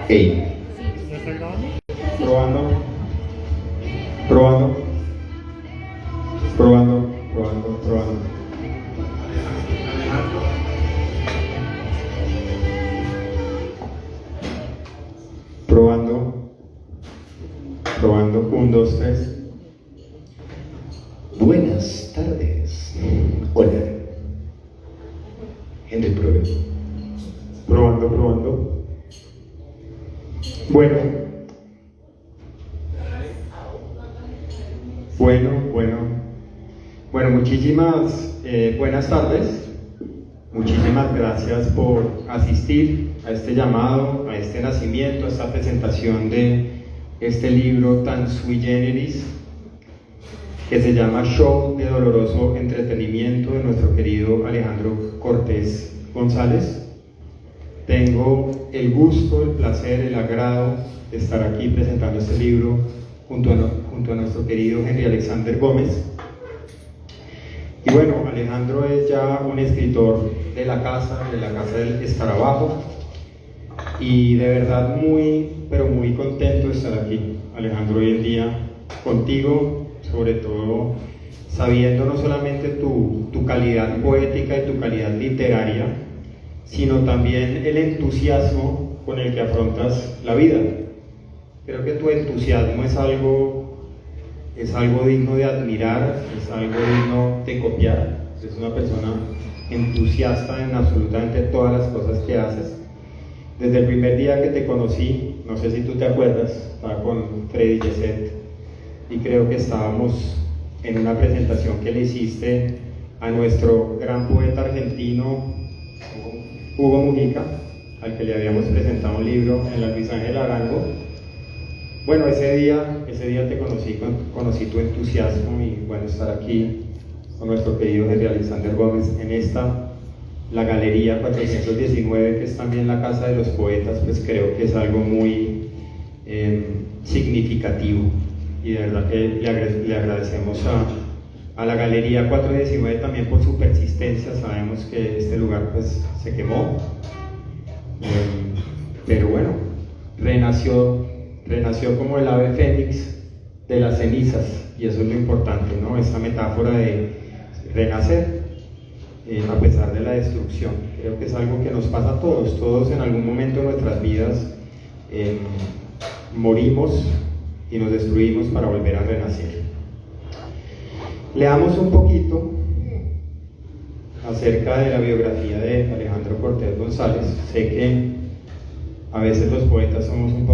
Hey, ¿Ya está grabando? probando, probando, probando, probando, probando. Probando, probando, 1, 2, 3. Buenas tardes. Hola. Henry Pruebe. Probando, probando. Bueno. Bueno, muchísimas buenas tardes. Muchísimas gracias por asistir a este llamado, a este nacimiento, a esta presentación de este libro tan sui generis que se llama Show de Doloroso Entretenimiento, de nuestro querido Alejandro Cortés González. Tengo el gusto, el placer, el agrado de estar aquí presentando este libro junto a nuestro querido Henry Alexander Gómez. Y bueno, Alejandro es ya un escritor de la casa del Escarabajo, y de verdad pero muy contento de estar aquí, Alejandro, hoy en día contigo, sobre todo sabiendo no solamente tu calidad poética y tu calidad literaria, sino también el entusiasmo con el que afrontas la vida. Creo que tu entusiasmo es algo digno de admirar, es algo digno de copiar. Es una persona entusiasta en absolutamente todas las cosas que haces. Desde el primer día que te conocí, no sé si tú te acuerdas, estaba con Freddy Yeset y creo que estábamos en una presentación que le hiciste a nuestro gran poeta argentino Hugo Mujica, al que le habíamos presentado un libro en la Luis Ángel Arango. Bueno, ese día te conocí tu entusiasmo, y bueno, estar aquí con nuestro querido Henry Alexander Gómez en la Galería 419, que es también la Casa de los Poetas, pues creo que es algo muy significativo, y de verdad que le agradecemos a la Galería 419 también por su persistencia. Sabemos que este lugar pues se quemó, pero bueno, renació como el ave fénix de las cenizas, y eso es lo importante, ¿no? Esta metáfora de renacer a pesar de la destrucción. Creo que es algo que nos pasa a todos en algún momento de nuestras vidas morimos y nos destruimos para volver a renacer. Leamos un poquito acerca de la biografía de Alejandro Cortés González. Sé que a veces los poetas somos un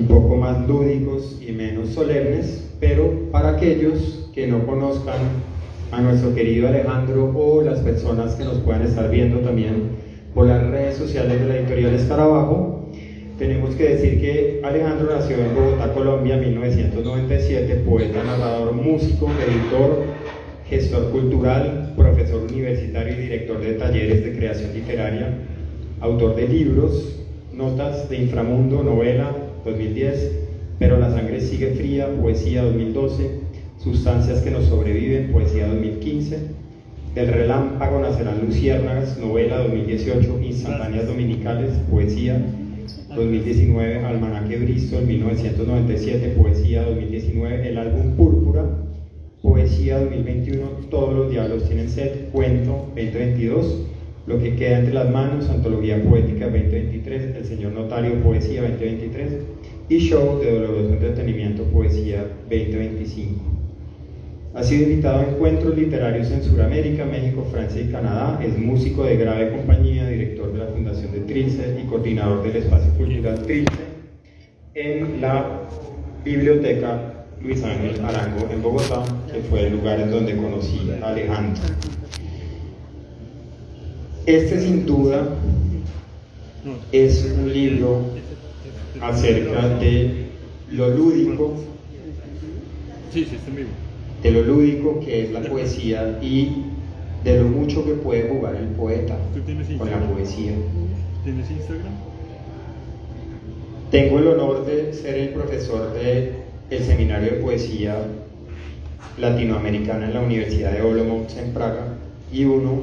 poco más lúdicos y menos solemnes, pero para aquellos que no conozcan a nuestro querido Alejandro, o las personas que nos puedan estar viendo también por las redes sociales de la editorial Escarabajo, tenemos que decir que Alejandro nació en Bogotá, Colombia, en 1997, poeta, narrador, músico, editor, gestor cultural, profesor universitario y director de talleres de creación literaria, autor de libros, Notas de Inframundo, novela, 2010, Pero la sangre sigue fría, poesía, 2012, Sustancias que nos sobreviven, poesía, 2015, Del relámpago nacerán luciérnagas, novela, 2018, Instantáneas dominicales, poesía, 2019, Almanaque Bristol, 1997, poesía, 2019, El álbum Púrpura, poesía, 2021, Todos los diablos tienen sed, cuento, 2022, Lo que queda entre las manos, antología poética, 2023, El señor notario, poesía, 2023, y Show de Doloroso Entretenimiento, poesía, 2025. Ha sido invitado a encuentros literarios en Sudamérica, México, Francia y Canadá. Es músico de grave compañía, director de la Fundación de Trilce y coordinador del Espacio Cultural Trilce en la Biblioteca Luis Ángel Arango en Bogotá, que fue el lugar en donde conocí a Alejandro. Este, sin duda, es un libro acerca de lo lúdico, de lo lúdico que es la poesía, y de lo mucho que puede jugar el poeta con la poesía. ¿Tienes Instagram? Tengo el honor de ser el profesor del Seminario de Poesía Latinoamericana en la Universidad de Olomouc en Praga, y uno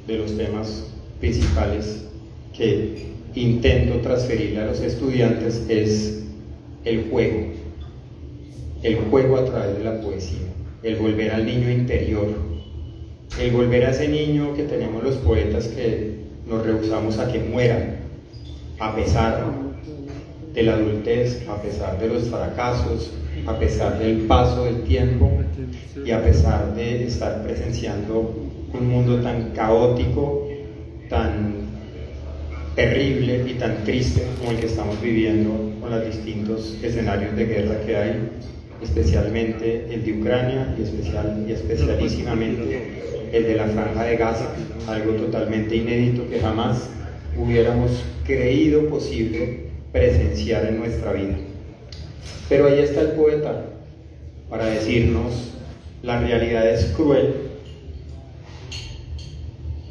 de los temas principales que intento transferirle a los estudiantes es el juego a través de la poesía, el volver al niño interior, el volver a ese niño que tenemos los poetas que nos rehusamos a que muera, a pesar de la adultez, a pesar de los fracasos, a pesar del paso del tiempo y a pesar de estar presenciando un mundo tan caótico, tan terrible y tan triste como el que estamos viviendo con los distintos escenarios de guerra que hay, especialmente el de Ucrania y especialísimamente el de la Franja de Gaza, algo totalmente inédito que jamás hubiéramos creído posible presenciar en nuestra vida. Pero ahí está el poeta para decirnos: la realidad es cruel,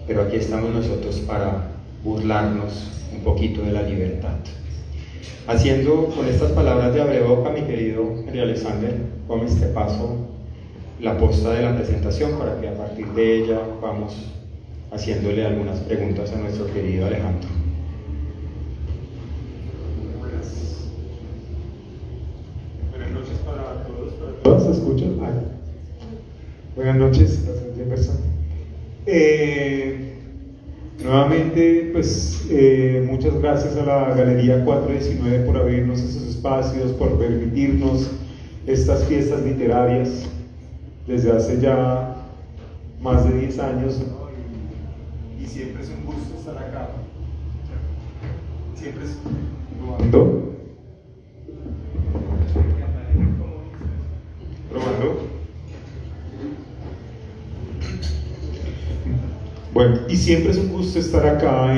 pero aquí estamos nosotros para burlarnos un poquito de la libertad. Haciendo con estas palabras de abreboca, mi querido María Alexander Gómez, te paso la posta de la presentación para que a partir de ella vamos haciéndole algunas preguntas a nuestro querido Alejandro. Buenas noches para todos. ¿Todos se escuchan? Buenas noches, gracias Jefferson. Nuevamente, pues muchas gracias a la Galería 419 por abrirnos esos espacios, por permitirnos estas fiestas literarias desde hace ya más de 10 años, ¿no? Y siempre es un gusto estar acá. Siempre es probando. Bueno, y siempre es un gusto estar acá,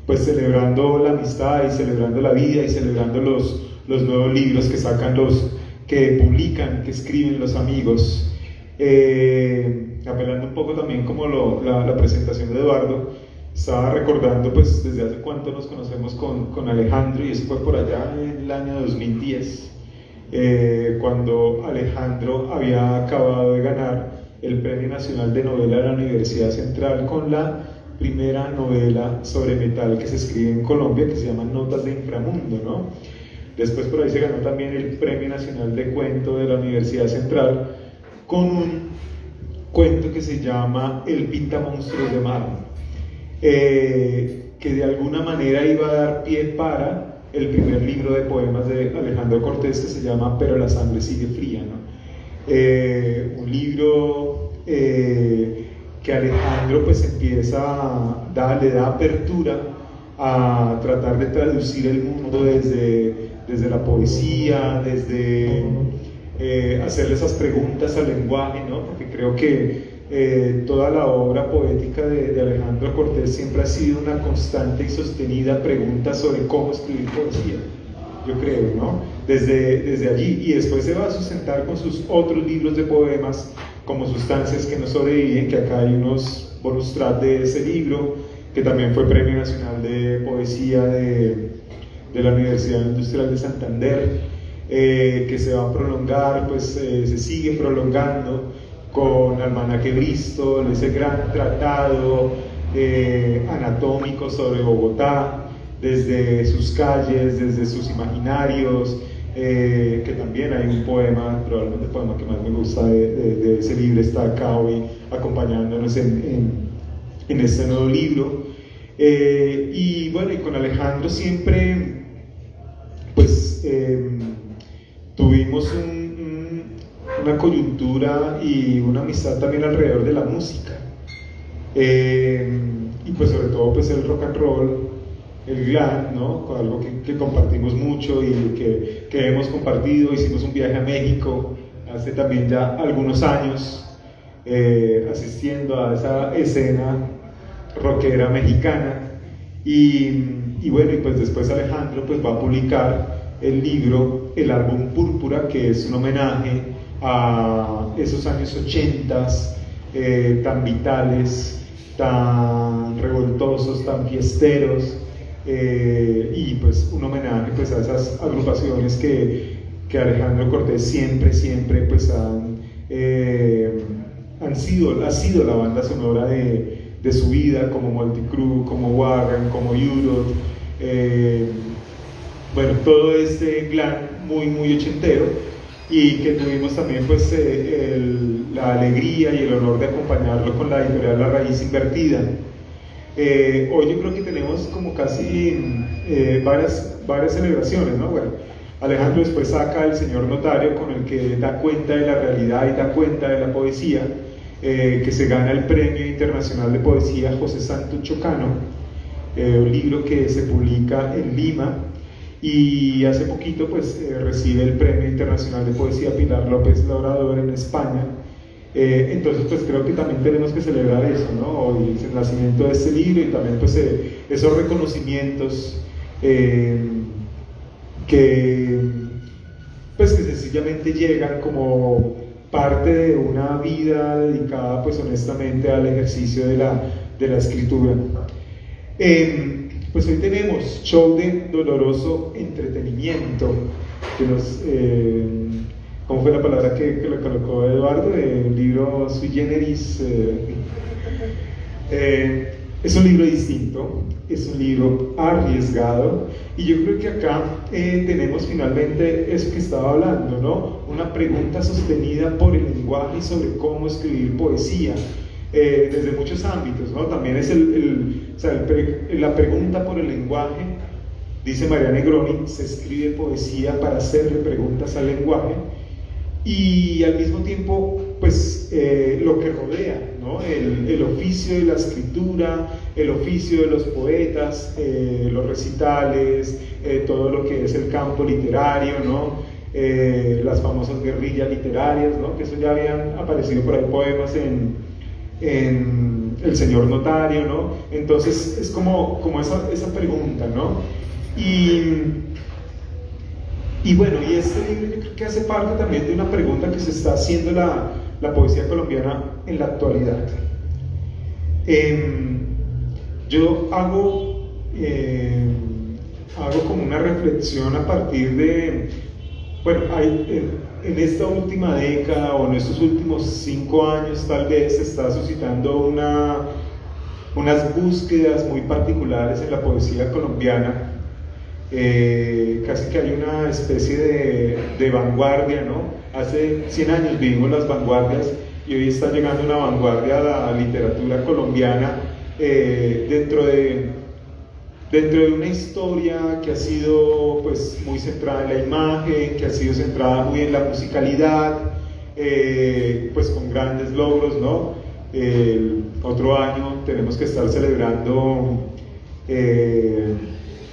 pues celebrando la amistad y celebrando la vida y celebrando los nuevos libros que sacan que publican, que escriben los amigos. Apelando un poco también como la presentación de Eduardo, estaba recordando pues desde hace cuánto nos conocemos con Alejandro, y eso fue por allá en el año 2010, cuando Alejandro había acabado de ganar el Premio Nacional de Novela de la Universidad Central con la primera novela sobre metal que se escribe en Colombia, que se llama Notas de Inframundo, ¿no? Después por ahí se ganó también el Premio Nacional de Cuento de la Universidad Central con un cuento que se llama El Pintamonstruos de Mármol, que de alguna manera iba a dar pie para el primer libro de poemas de Alejandro Cortés, que se llama Pero la sangre sigue fría, ¿no? Un libro que Alejandro pues empieza le da apertura a tratar de traducir el mundo desde la poesía, desde hacerle esas preguntas al lenguaje, ¿no? Porque creo que toda la obra poética de Alejandro Cortés siempre ha sido una constante y sostenida pregunta sobre cómo escribir poesía, yo creo, ¿no? Desde allí, y después se va a sustentar con sus otros libros de poemas como Sustancias que no sobreviven, que acá hay unos bonus track de ese libro, que también fue Premio Nacional de Poesía de la Universidad Industrial de Santander, que se va a prolongar, pues se sigue prolongando con Almanaque Bristol, ese gran tratado anatómico sobre Bogotá, desde sus calles, desde sus imaginarios, que también hay un poema, probablemente el poema que más me gusta de ese libro está acá hoy acompañándonos en este nuevo libro. Y bueno, y con Alejandro siempre pues tuvimos una coyuntura y una amistad también alrededor de la música, y pues sobre todo pues el rock and roll, el glam, ¿no? Algo que compartimos mucho y que hemos compartido. Hicimos un viaje a México hace también ya algunos años, asistiendo a esa escena rockera mexicana, y bueno, y pues después Alejandro pues va a publicar el libro El Álbum Púrpura, que es un homenaje a esos años 80 tan vitales, tan revoltosos, tan fiesteros, y pues un homenaje pues a esas agrupaciones que Alejandro Cortés siempre pues ha sido la banda sonora de su vida, como Multicrew, como Warren, como Europe, bueno, todo este glam muy ochentero, y que tuvimos también pues la alegría y el honor de acompañarlo con la editorial La Raíz Invertida. Hoy yo creo que tenemos como casi varias celebraciones, ¿no? Bueno, Alejandro después saca El Señor Notario, con el que da cuenta de la realidad y da cuenta de la poesía, que se gana el Premio Internacional de Poesía José Santos Chocano, un libro que se publica en Lima, y hace poquito pues recibe el Premio Internacional de Poesía Pilar López Labrador en España. Entonces pues creo que también tenemos que celebrar eso, ¿no? Hoy el nacimiento de este libro, y también pues esos reconocimientos que sencillamente llegan como parte de una vida dedicada pues honestamente al ejercicio de la escritura. Pues hoy tenemos show de doloroso entretenimiento, que ¿cómo fue la palabra que le colocó Eduardo? El libro Sui Generis. Es un libro distinto, es un libro arriesgado, y yo creo que acá tenemos finalmente eso que estaba hablando, ¿no? Una pregunta sostenida por el lenguaje sobre cómo escribir poesía, desde muchos ámbitos, ¿no? También es la pregunta por el lenguaje. Dice Mariana Negroni: se escribe poesía para hacerle preguntas al lenguaje, y al mismo tiempo pues lo que rodea, ¿no? El oficio de la escritura, el oficio de los poetas, los recitales, todo lo que es el campo literario, ¿no? Las famosas guerrillas literarias, ¿no? Que eso ya habían aparecido por ahí poemas en El Señor Notario, ¿no? Entonces es como esa pregunta, ¿no? Y bueno, y este libro yo creo que hace parte también de una pregunta que se está haciendo la poesía colombiana en la actualidad. Yo hago como una reflexión a partir de, bueno, en esta última década o en estos últimos 5 años tal vez se está suscitando unas búsquedas muy particulares en la poesía colombiana. Casi que hay una especie de vanguardia, ¿no? Hace 100 años vivimos las vanguardias, y hoy está llegando una vanguardia a la literatura colombiana, dentro de una historia que ha sido pues muy centrada en la imagen, que ha sido centrada muy en la musicalidad, pues con grandes logros, ¿no? Otro año tenemos que estar celebrando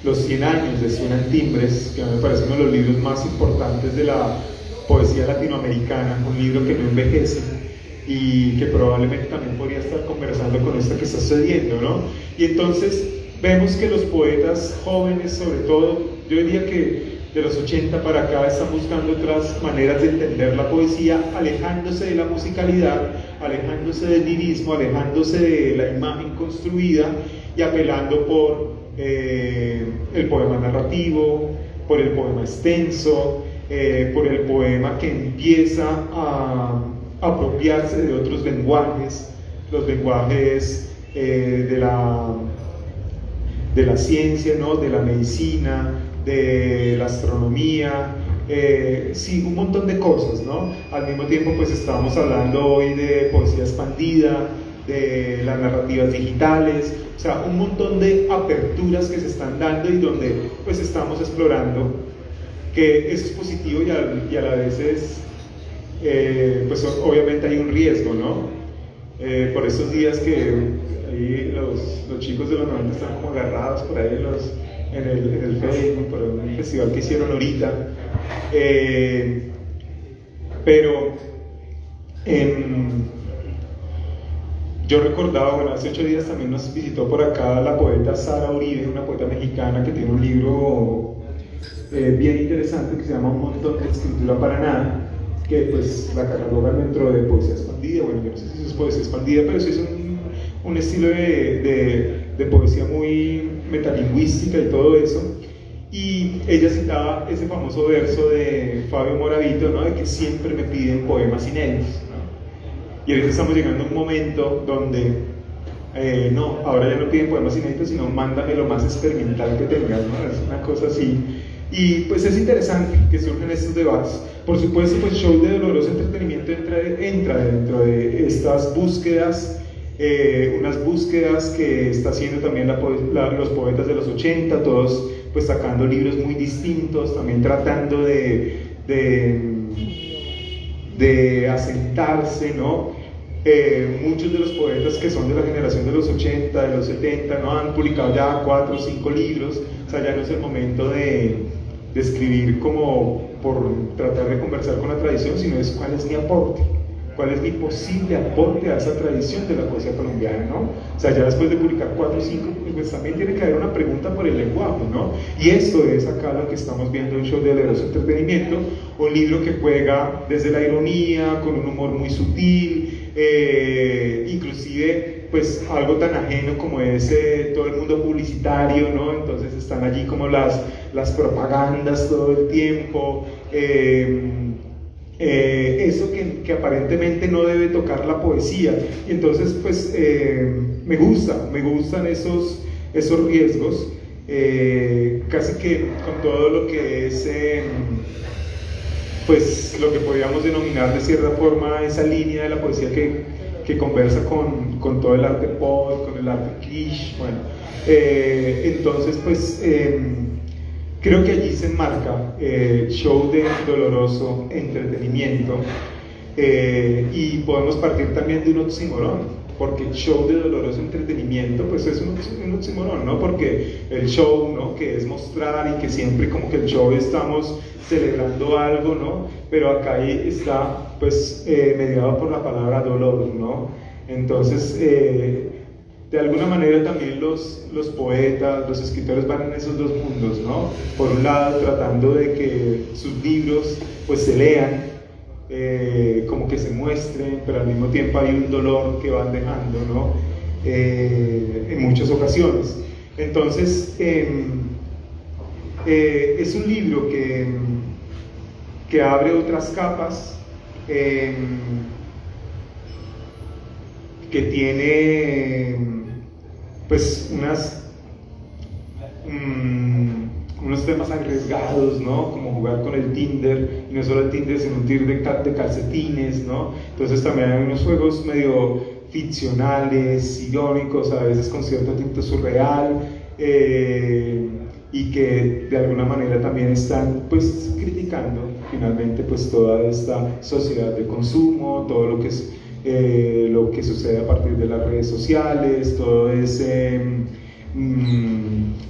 los 100 años de Suenan Timbres, que a mí me parece uno de los libros más importantes de la poesía latinoamericana, un libro que no envejece y que probablemente también podría estar conversando con esto que está sucediendo, ¿no? Y entonces vemos que los poetas jóvenes, sobre todo, yo diría que de los 80 para acá, están buscando otras maneras de entender la poesía, alejándose de la musicalidad, alejándose del lirismo, alejándose de la imagen construida, y apelando por el poema narrativo, por el poema extenso, por el poema que empieza a apropiarse de otros lenguajes, los lenguajes de la ciencia, ¿no? De la medicina, de la astronomía, sí, un montón de cosas, ¿no? Al mismo tiempo pues estamos hablando hoy de poesía expandida, de las narrativas digitales, o sea, un montón de aperturas que se están dando, y donde pues estamos explorando, que eso es positivo, y a la vez es, pues obviamente hay un riesgo, ¿no? Por esos días que ahí los chicos de los 90 están como agarrados por ahí en el Facebook, por un festival que hicieron ahorita, pero yo recordaba, bueno, hace 8 días también nos visitó por acá la poeta Sara Uribe, una poeta mexicana que tiene un libro bien interesante que se llama Un montón de escritura para nada, que pues la catalogan dentro de poesía expandida. Bueno, yo no sé si eso es poesía expandida, pero sí es un estilo de poesía muy metalingüística y todo eso. Y ella citaba ese famoso verso de Fabio Moravito, ¿no? De que siempre me piden poemas inéditos, ¿no? Y ahorita estamos llegando a un momento donde no, ahora ya no piden poemas inéditos, sino mándame lo más experimental que tengas, ¿no? Es una cosa así. Y pues es interesante que surgen estos debates. Por supuesto, pues Show de Doloroso Entretenimiento entra dentro de estas búsquedas, unas búsquedas que está haciendo también los poetas de los 80, todos pues sacando libros muy distintos, también tratando de asentarse, ¿no? Muchos de los poetas que son de la generación de los 80, de los 70, ¿no? Han publicado ya 4 o 5 libros, o sea, ya no es el momento de escribir como por tratar de conversar con la tradición, sino es cuál es mi aporte, cuál es mi posible aporte a esa tradición de la poesía colombiana, ¿no? O sea, ya después de publicar 4 o 5, pues también tiene que haber una pregunta por el lenguaje, ¿no? Y esto es acá lo que estamos viendo en Show de Doloroso Entretenimiento, un libro que juega desde la ironía, con un humor muy sutil, inclusive pues algo tan ajeno como es todo el mundo publicitario, ¿no? Entonces están allí como las propagandas todo el tiempo, eso que aparentemente no debe tocar la poesía, y entonces pues me gustan esos riesgos, casi que con todo lo que es pues lo que podríamos denominar de cierta forma esa línea de la poesía que conversa con todo el arte pop, con el arte kitsch, bueno, entonces pues creo que allí se enmarca Show de Doloroso Entretenimiento, y podemos partir también de un oxímoron, porque Show de Doloroso Entretenimiento pues es un oxímoron, ¿no? Porque el show, ¿no? Que es mostrar, y que siempre como que el show estamos celebrando algo, ¿no? Pero acá ahí está pues mediado por la palabra dolor, ¿no? Entonces de alguna manera también los poetas, los escritores van en esos dos mundos, ¿no? Por un lado tratando de que sus libros pues se lean, como que se muestren, pero al mismo tiempo hay un dolor que van dejando, ¿no? En muchas ocasiones. Entonces es un libro que abre otras capas, que tiene pues unos temas arriesgados, ¿no? Como jugar con el Tinder, y no solo el Tinder, sino un Tinder de calcetines, ¿no? Entonces también hay unos juegos medio ficcionales, irónicos, a veces con cierto tinte surreal, y que de alguna manera también están pues criticando finalmente pues toda esta sociedad de consumo, todo lo que es lo que sucede a partir de las redes sociales, todo ese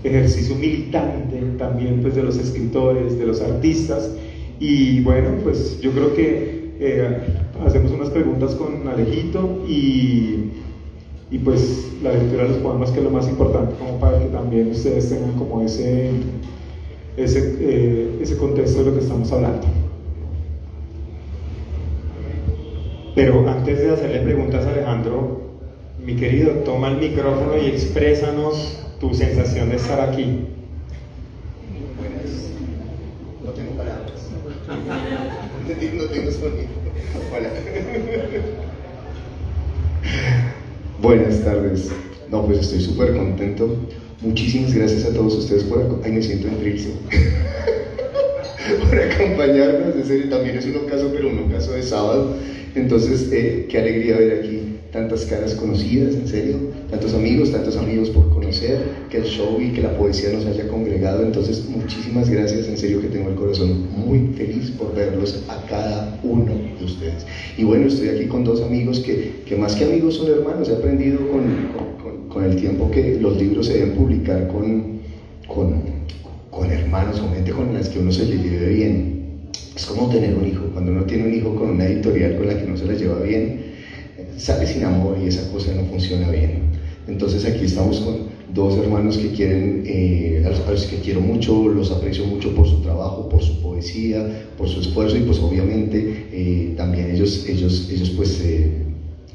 ejercicio militante también pues de los escritores, de los artistas. Y bueno, pues yo creo que hacemos unas preguntas con Alejito, y pues la lectura de los poemas, que es lo más importante, como para que también ustedes tengan como ese contexto de lo que estamos hablando. Pero antes de hacerle preguntas a Alejandro, mi querido, toma el micrófono y exprésanos tu sensación de estar aquí. Buenas. No tengo palabras. No tengo sonido. Hola. Buenas tardes. No, pues estoy súper contento. Muchísimas gracias a todos ustedes por ay, me siento en trilce. Por acompañarnos. En serio, también es un ocaso, pero un ocaso de sábado. Entonces, qué alegría ver aquí tantas caras conocidas, en serio, tantos amigos por conocer, que el show y que la poesía nos haya congregado. Entonces, muchísimas gracias, en serio que tengo el corazón muy feliz por verlos a cada uno de ustedes. Y bueno, estoy aquí con dos amigos que más que amigos son hermanos. He aprendido con el tiempo que los libros se deben publicar con hermanos, con gente con las que uno se le lleve bien. Es como tener un hijo. Cuando uno tiene un hijo con una editorial con la que no se la lleva bien, sale sin amor y esa cosa no funciona bien. Entonces aquí estamos con dos hermanos que quieren, a los que quiero mucho, los aprecio mucho por su trabajo, por su poesía, por su esfuerzo, y pues obviamente también ellos pues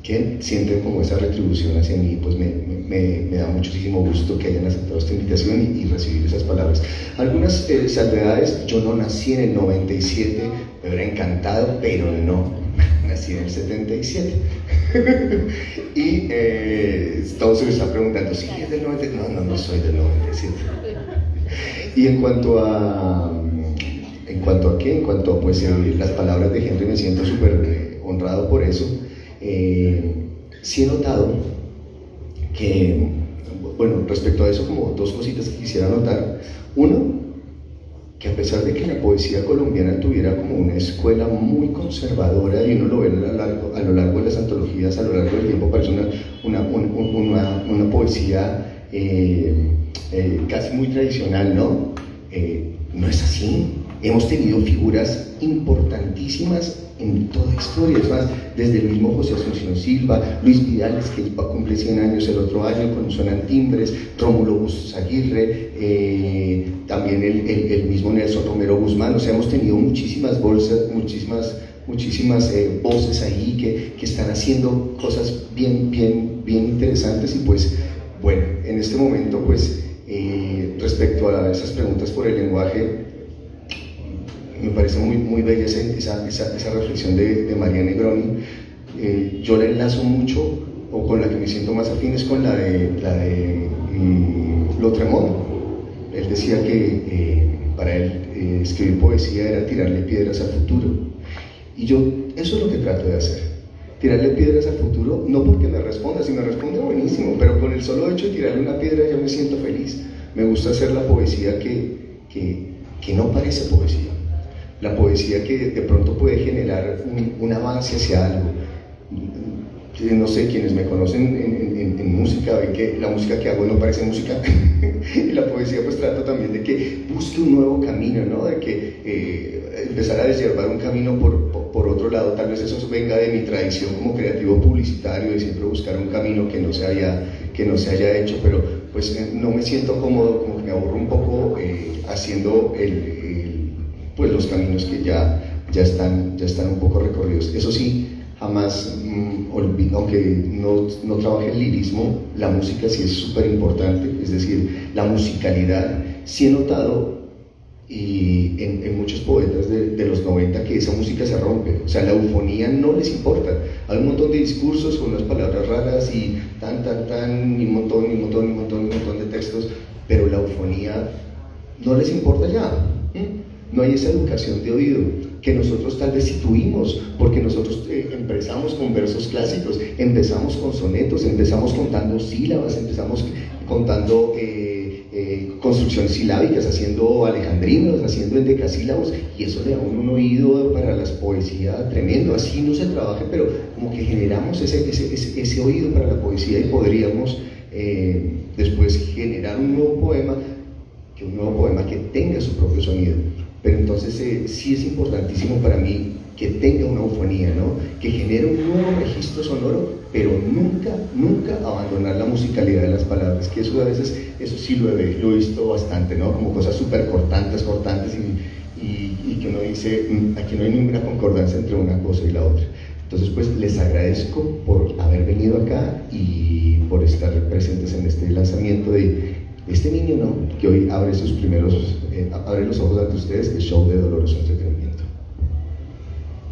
que sienten como esa retribución hacia mí. Pues me da muchísimo gusto que hayan aceptado esta invitación y recibir esas palabras. Algunas salvedades: yo no nací en el 97, me hubiera encantado, pero no, nací en el 77. Y todos se me están preguntando, ¿sí es del 90? No soy del 97. Y en cuanto a qué, en cuanto a pues, las palabras de Henry, me siento súper honrado por eso. Sí he notado que, bueno, respecto a eso, como dos cositas que quisiera notar. Uno, que a pesar de que la poesía colombiana tuviera como una escuela muy conservadora, y uno lo ve a lo largo de las antologías, a lo largo del tiempo, parece una poesía casi muy tradicional, ¿no? No es así. Hemos tenido figuras importantísimas en toda la historia, es más, desde el mismo José Asunción Silva, Luis Vidales, que cumple 100 años el otro año con Suenan Timbres, Rómulo Bustos Aguirre, también el mismo Nelson Romero Guzmán. O sea, hemos tenido muchísimas voces ahí que están haciendo cosas bien interesantes. Y pues, bueno, en este momento, pues, respecto a esas preguntas por el lenguaje, me parece muy bella esa reflexión de María Negroni. Yo la enlazo mucho, o con la que me siento más afín, es con la de Lautréamont. Él decía que para él escribir poesía era tirarle piedras al futuro. Y yo, eso es lo que trato de hacer. Tirarle piedras al futuro, no porque me responda, si me responde buenísimo, pero con el solo hecho de tirarle una piedra ya me siento feliz. Me gusta hacer la poesía que no parece poesía. La poesía que de pronto puede generar un avance hacia algo. No sé, quienes me conocen en música ven que la música que hago no parece música. Y la poesía pues trato también de que busque un nuevo camino, ¿no? De que empezar a deshiervar un camino por otro lado. Tal vez eso venga de mi tradición como creativo publicitario, de siempre buscar un camino que no se haya hecho, pero pues no me siento cómodo, como que me aburro un poco haciendo pues los caminos que ya están un poco recorridos. Eso sí, jamás aunque no trabaje el lirismo, la música sí es súper importante. Es decir, la musicalidad. Sí he notado y en muchos poetas de los 90 que esa música se rompe. O sea, la eufonía no les importa. Hay un montón de discursos con unas palabras raras y y un montón de textos, pero la eufonía no les importa ya. No hay esa educación de oído que nosotros tal vez sí tuvimos, porque nosotros empezamos con versos clásicos, empezamos con sonetos, empezamos contando sílabas, empezamos contando construcciones silábicas, haciendo alejandrinos, haciendo endecasílabos, y eso le da a uno un oído para la poesía tremendo. Así no se trabaja, pero como que generamos ese oído para la poesía, y podríamos después generar un nuevo poema que tenga su propio sonido. Pero entonces sí es importantísimo para mí que tenga una eufonía, ¿no? Que genere un nuevo registro sonoro, pero nunca abandonar la musicalidad de las palabras, que eso a veces, eso sí lo he visto bastante, ¿no? Como cosas súper cortantes, y que uno dice, aquí no hay ninguna concordancia entre una cosa y la otra. Entonces, pues, les agradezco por haber venido acá y por estar presentes en este lanzamiento de este niño, ¿no? Que hoy abre abre los ojos ante ustedes, el show de Doloroso Entretenimiento.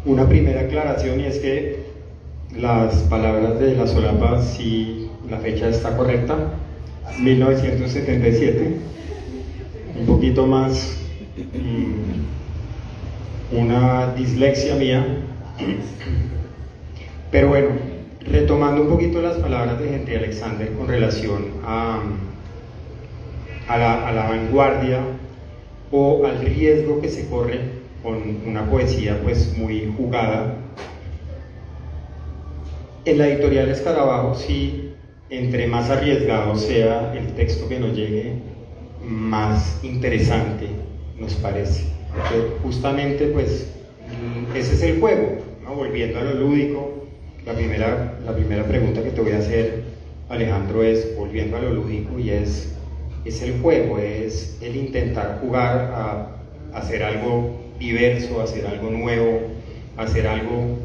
Una primera aclaración, y es que las palabras de la solapa, si la fecha está correcta, 1977, un poquito más una dislexia mía, pero bueno, retomando un poquito las palabras de Henry Alexander con relación a la vanguardia o al riesgo que se corre con una poesía pues muy jugada. En la editorial Escarabajo, sí, entre más arriesgado sea el texto que nos llegue, más interesante nos parece. Porque justamente pues ese es el juego, ¿no? Volviendo a lo lúdico, la primera pregunta que te voy a hacer, Alejandro, es volviendo a lo lúdico, y es el juego, es el intentar jugar a hacer algo diverso, a hacer algo nuevo, a hacer algo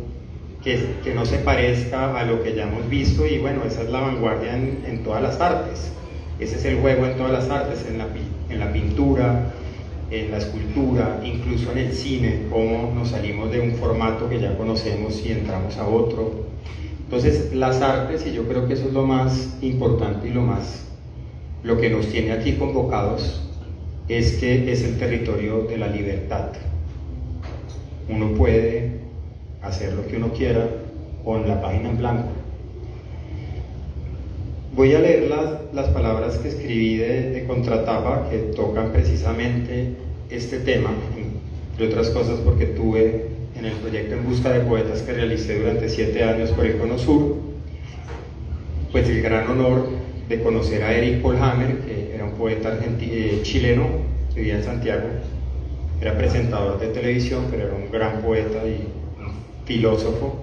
que no se parezca a lo que ya hemos visto. Y bueno, esa es la vanguardia en todas las artes, ese es el juego en todas las artes, en la pintura, en la escultura, incluso en el cine, cómo nos salimos de un formato que ya conocemos y entramos a otro. Entonces, las artes, y yo creo que eso es lo más importante y lo que nos tiene aquí convocados, es que es el territorio de la libertad. Uno puede hacer lo que uno quiera con la página en blanco. Voy a leer las palabras que escribí de contratapa, que tocan precisamente este tema, entre otras cosas porque tuve en el proyecto En Busca de Poetas que realicé durante 7 años por el Cono Sur, pues el gran honor de conocer a Eric Polhammer, que era un poeta chileno, que vivía en Santiago, era presentador de televisión, pero era un gran poeta y un filósofo.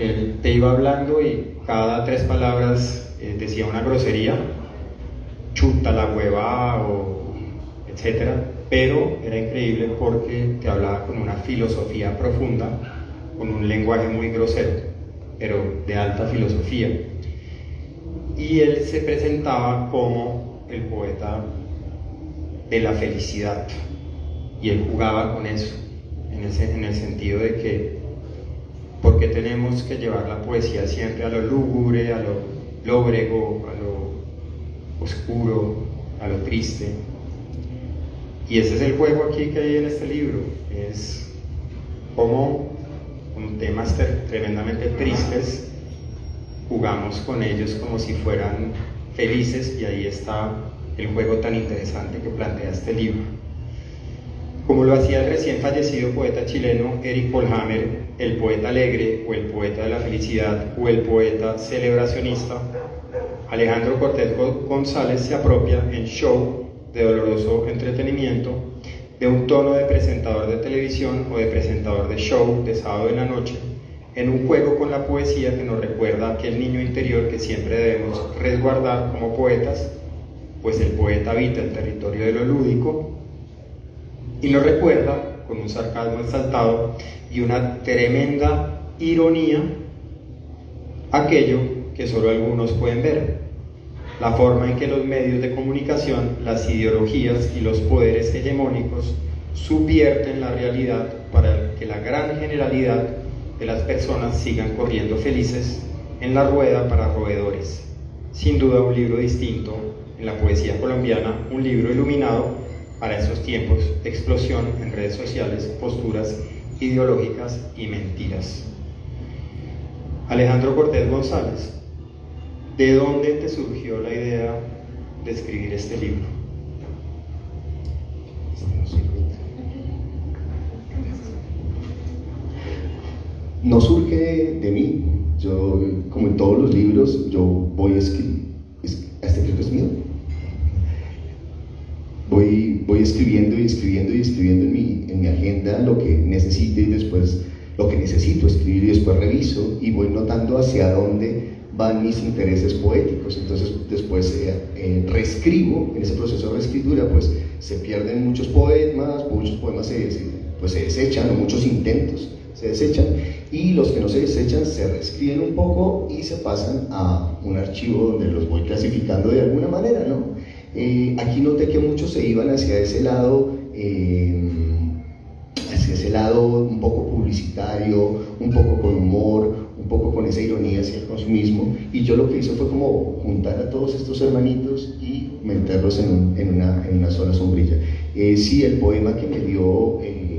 Él te iba hablando y cada 3 palabras decía una grosería, chuta la hueva o etcétera, pero era increíble porque te hablaba con una filosofía profunda, con un lenguaje muy grosero, pero de alta filosofía. Y él se presentaba como el poeta de la felicidad, y él jugaba con eso, en el sentido de que ¿por qué tenemos que llevar la poesía siempre a lo lúgubre, a lo lóbrego, a lo oscuro, a lo triste? Y ese es el juego aquí que hay en este libro, es cómo con temas tremendamente tristes jugamos con ellos como si fueran felices, y ahí está el juego tan interesante que plantea este libro. Como lo hacía el recién fallecido poeta chileno Eric Polhammer, el poeta alegre o el poeta de la felicidad o el poeta celebracionista, Alejandro Cortés González se apropia en Show de doloroso entretenimiento de un tono de presentador de televisión o de presentador de show de sábado en la noche, en un juego con la poesía que nos recuerda a aquel niño interior que siempre debemos resguardar como poetas, pues el poeta habita el territorio de lo lúdico, y nos recuerda, con un sarcasmo exaltado y una tremenda ironía, aquello que solo algunos pueden ver: la forma en que los medios de comunicación, las ideologías y los poderes hegemónicos subvierten la realidad para que la gran generalidad de las personas sigan corriendo felices en la rueda para roedores. Sin duda un libro distinto en la poesía colombiana, un libro iluminado para esos tiempos de explosión en redes sociales, posturas ideológicas y mentiras. Alejandro Cortés González, ¿de dónde te surgió la idea de escribir este libro? No surge de mí. Yo, como en todos los libros, yo voy a escribir. ¿Este libro es mío? Voy escribiendo y escribiendo y escribiendo en mi agenda lo que necesite, y después lo que necesito escribir, y después reviso y voy notando hacia dónde van mis intereses poéticos. Entonces después reescribo. En ese proceso de reescritura pues se pierden muchos poemas se desechan, o muchos intentos se desechan, y los que no se desechan se reescriben un poco y se pasan a un archivo donde los voy clasificando de alguna manera, ¿no? Aquí noté que muchos se iban hacia ese lado un poco publicitario, un poco con humor, un poco con esa ironía hacia el consumismo, y yo lo que hice fue como juntar a todos estos hermanitos y meterlos en una sola sombrilla. Sí, el poema que me dio,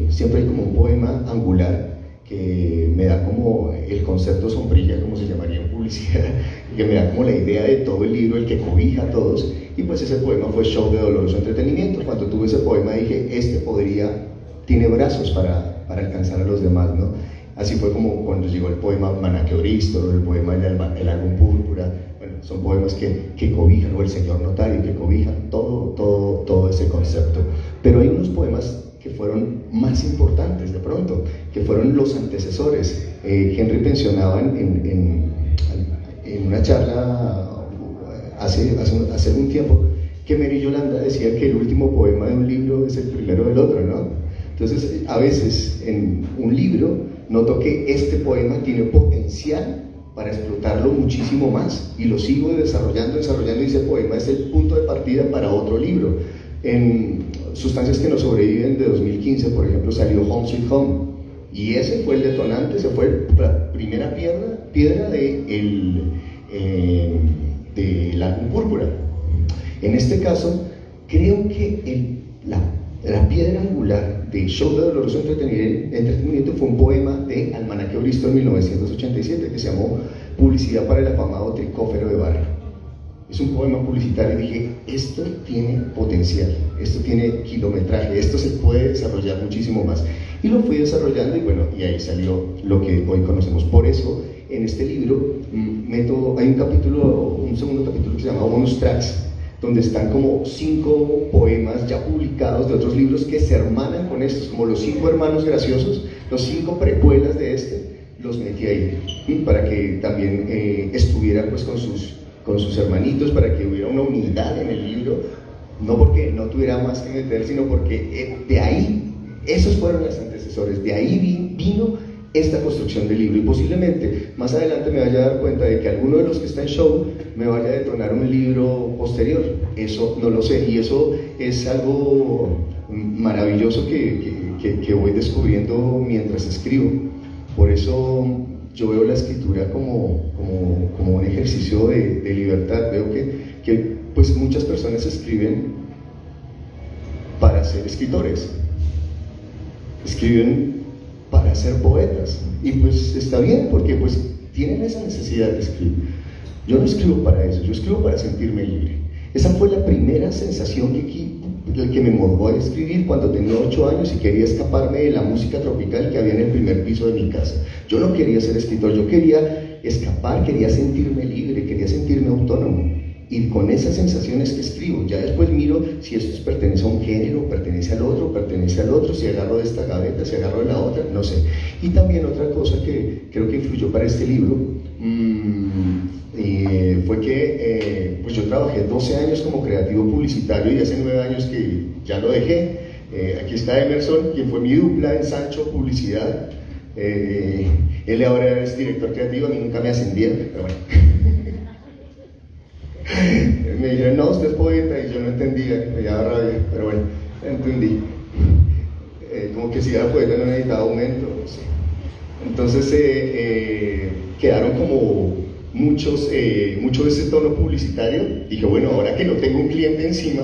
siempre hay como un poema angular que me da como el concepto sombrilla, como se llamaría en publicidad, que me da como la idea de todo el libro, el que cobija a todos, y pues ese poema fue Show de doloroso entretenimiento. Cuando tuve ese poema dije, tiene brazos para alcanzar a los demás, ¿no? Así fue como cuando llegó el poema Manaqueoristo, el poema El álbum púrpura. Bueno, son poemas que cobijan, o El señor notario, que cobijan todo ese concepto. Pero hay unos poemas que fueron más importantes de pronto, que fueron los antecesores. Henry mencionaba en una charla hace algún tiempo que Mary Yolanda decía que el último poema de un libro es el primero del otro, ¿no? Entonces, a veces en un libro noto que este poema tiene potencial para explotarlo muchísimo más, y lo sigo desarrollando, y ese poema es el punto de partida para otro libro. En Sustancias que nos sobreviven, de 2015, por ejemplo, salió Home Sweet Home, y ese fue el detonante, ese fue la primera piedra piedra de la púrpura. En este caso, creo que la piedra angular de Show de Doloroso Entretenimiento fue un poema de Almanaque Bristol en 1987 que se llamó Publicidad para el afamado tricófero de barrio. Es un poema publicitario y dije, esto tiene potencial, esto tiene kilometraje, esto se puede desarrollar muchísimo más. Y lo fui desarrollando y bueno, y ahí salió lo que hoy conocemos. Por eso, en este libro, hay un segundo capítulo que se llama Bonus Tracks, donde están como 5 poemas ya publicados de otros libros que se hermanan con estos, como los 5 hermanos graciosos, los 5 precuelas de los metí ahí, para que también estuviera pues con sus hermanitos, para que hubiera una unidad en el libro, no porque no tuviera más que meter, sino porque de ahí, esos fueron los antecesores, de ahí vino esta construcción del libro, y posiblemente más adelante me vaya a dar cuenta de que alguno de los que está en Show me vaya a detonar un libro posterior, eso no lo sé, y eso es algo maravilloso que voy descubriendo mientras escribo. Por eso yo veo la escritura como un ejercicio de libertad. Veo que pues muchas personas escriben para ser escritores, escriben para ser poetas, y pues está bien porque pues tienen esa necesidad de escribir. Yo no escribo para eso, yo escribo para sentirme libre. Esa fue la primera sensación que me motivó a escribir cuando tenía 8 años y quería escaparme de la música tropical que había en el primer piso de mi casa. Yo no quería ser escritor, yo quería escapar, quería sentirme libre, quería sentirme autónomo. Y con esas sensaciones que escribo, ya después miro si esto pertenece a un género, pertenece al otro, si agarro de esta gaveta, si agarro de la otra, no sé. Y también otra cosa que creo que influyó para este libro, fue que pues yo trabajé 12 años como creativo publicitario y hace 9 años que ya lo dejé. Aquí está Emerson, quien fue mi dupla en Sancho Publicidad. Él ahora es director creativo, a mí nunca me ascendieron, pero bueno. Me dijeron, no, usted es poeta, y yo no entendía, me daba rabia, pero bueno, entendí. Como que si era poeta no necesitaba aumento, no sé. Entonces quedaron como mucho de ese tono publicitario. Dije, bueno, ahora que no tengo un cliente encima,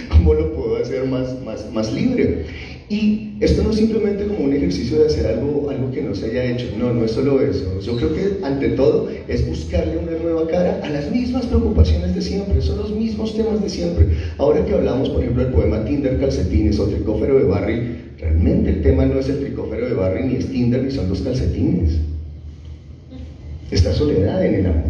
¿cómo lo puedo hacer más libre? Y esto no es simplemente como un ejercicio de hacer algo que no se haya hecho, no es solo eso. Yo creo que ante todo es buscarle una nueva cara a las mismas preocupaciones de siempre, son los mismos temas de siempre. Ahora que hablamos, por ejemplo, del poema Tinder, calcetines o tricófero de Barry, realmente el tema no es el tricófero de Barry, ni es Tinder, ni son los calcetines. Esta soledad en el amor,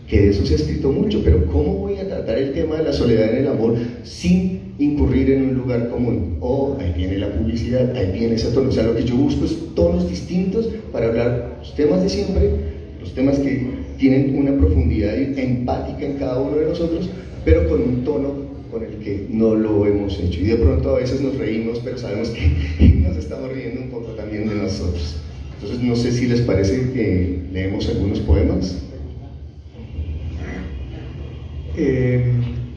que de eso se ha escrito mucho, pero ¿cómo voy a tratar el tema de la soledad en el amor sin incurrir en un lugar común? Ahí viene la publicidad, ahí viene ese tono. O sea, lo que yo busco es tonos distintos para hablar los temas de siempre, los temas que tienen una profundidad empática en cada uno de nosotros, pero con un tono con el que no lo hemos hecho. Y de pronto a veces nos reímos, pero sabemos que nos estamos riendo un poco también de nosotros. Entonces, no sé si les parece que leemos algunos poemas.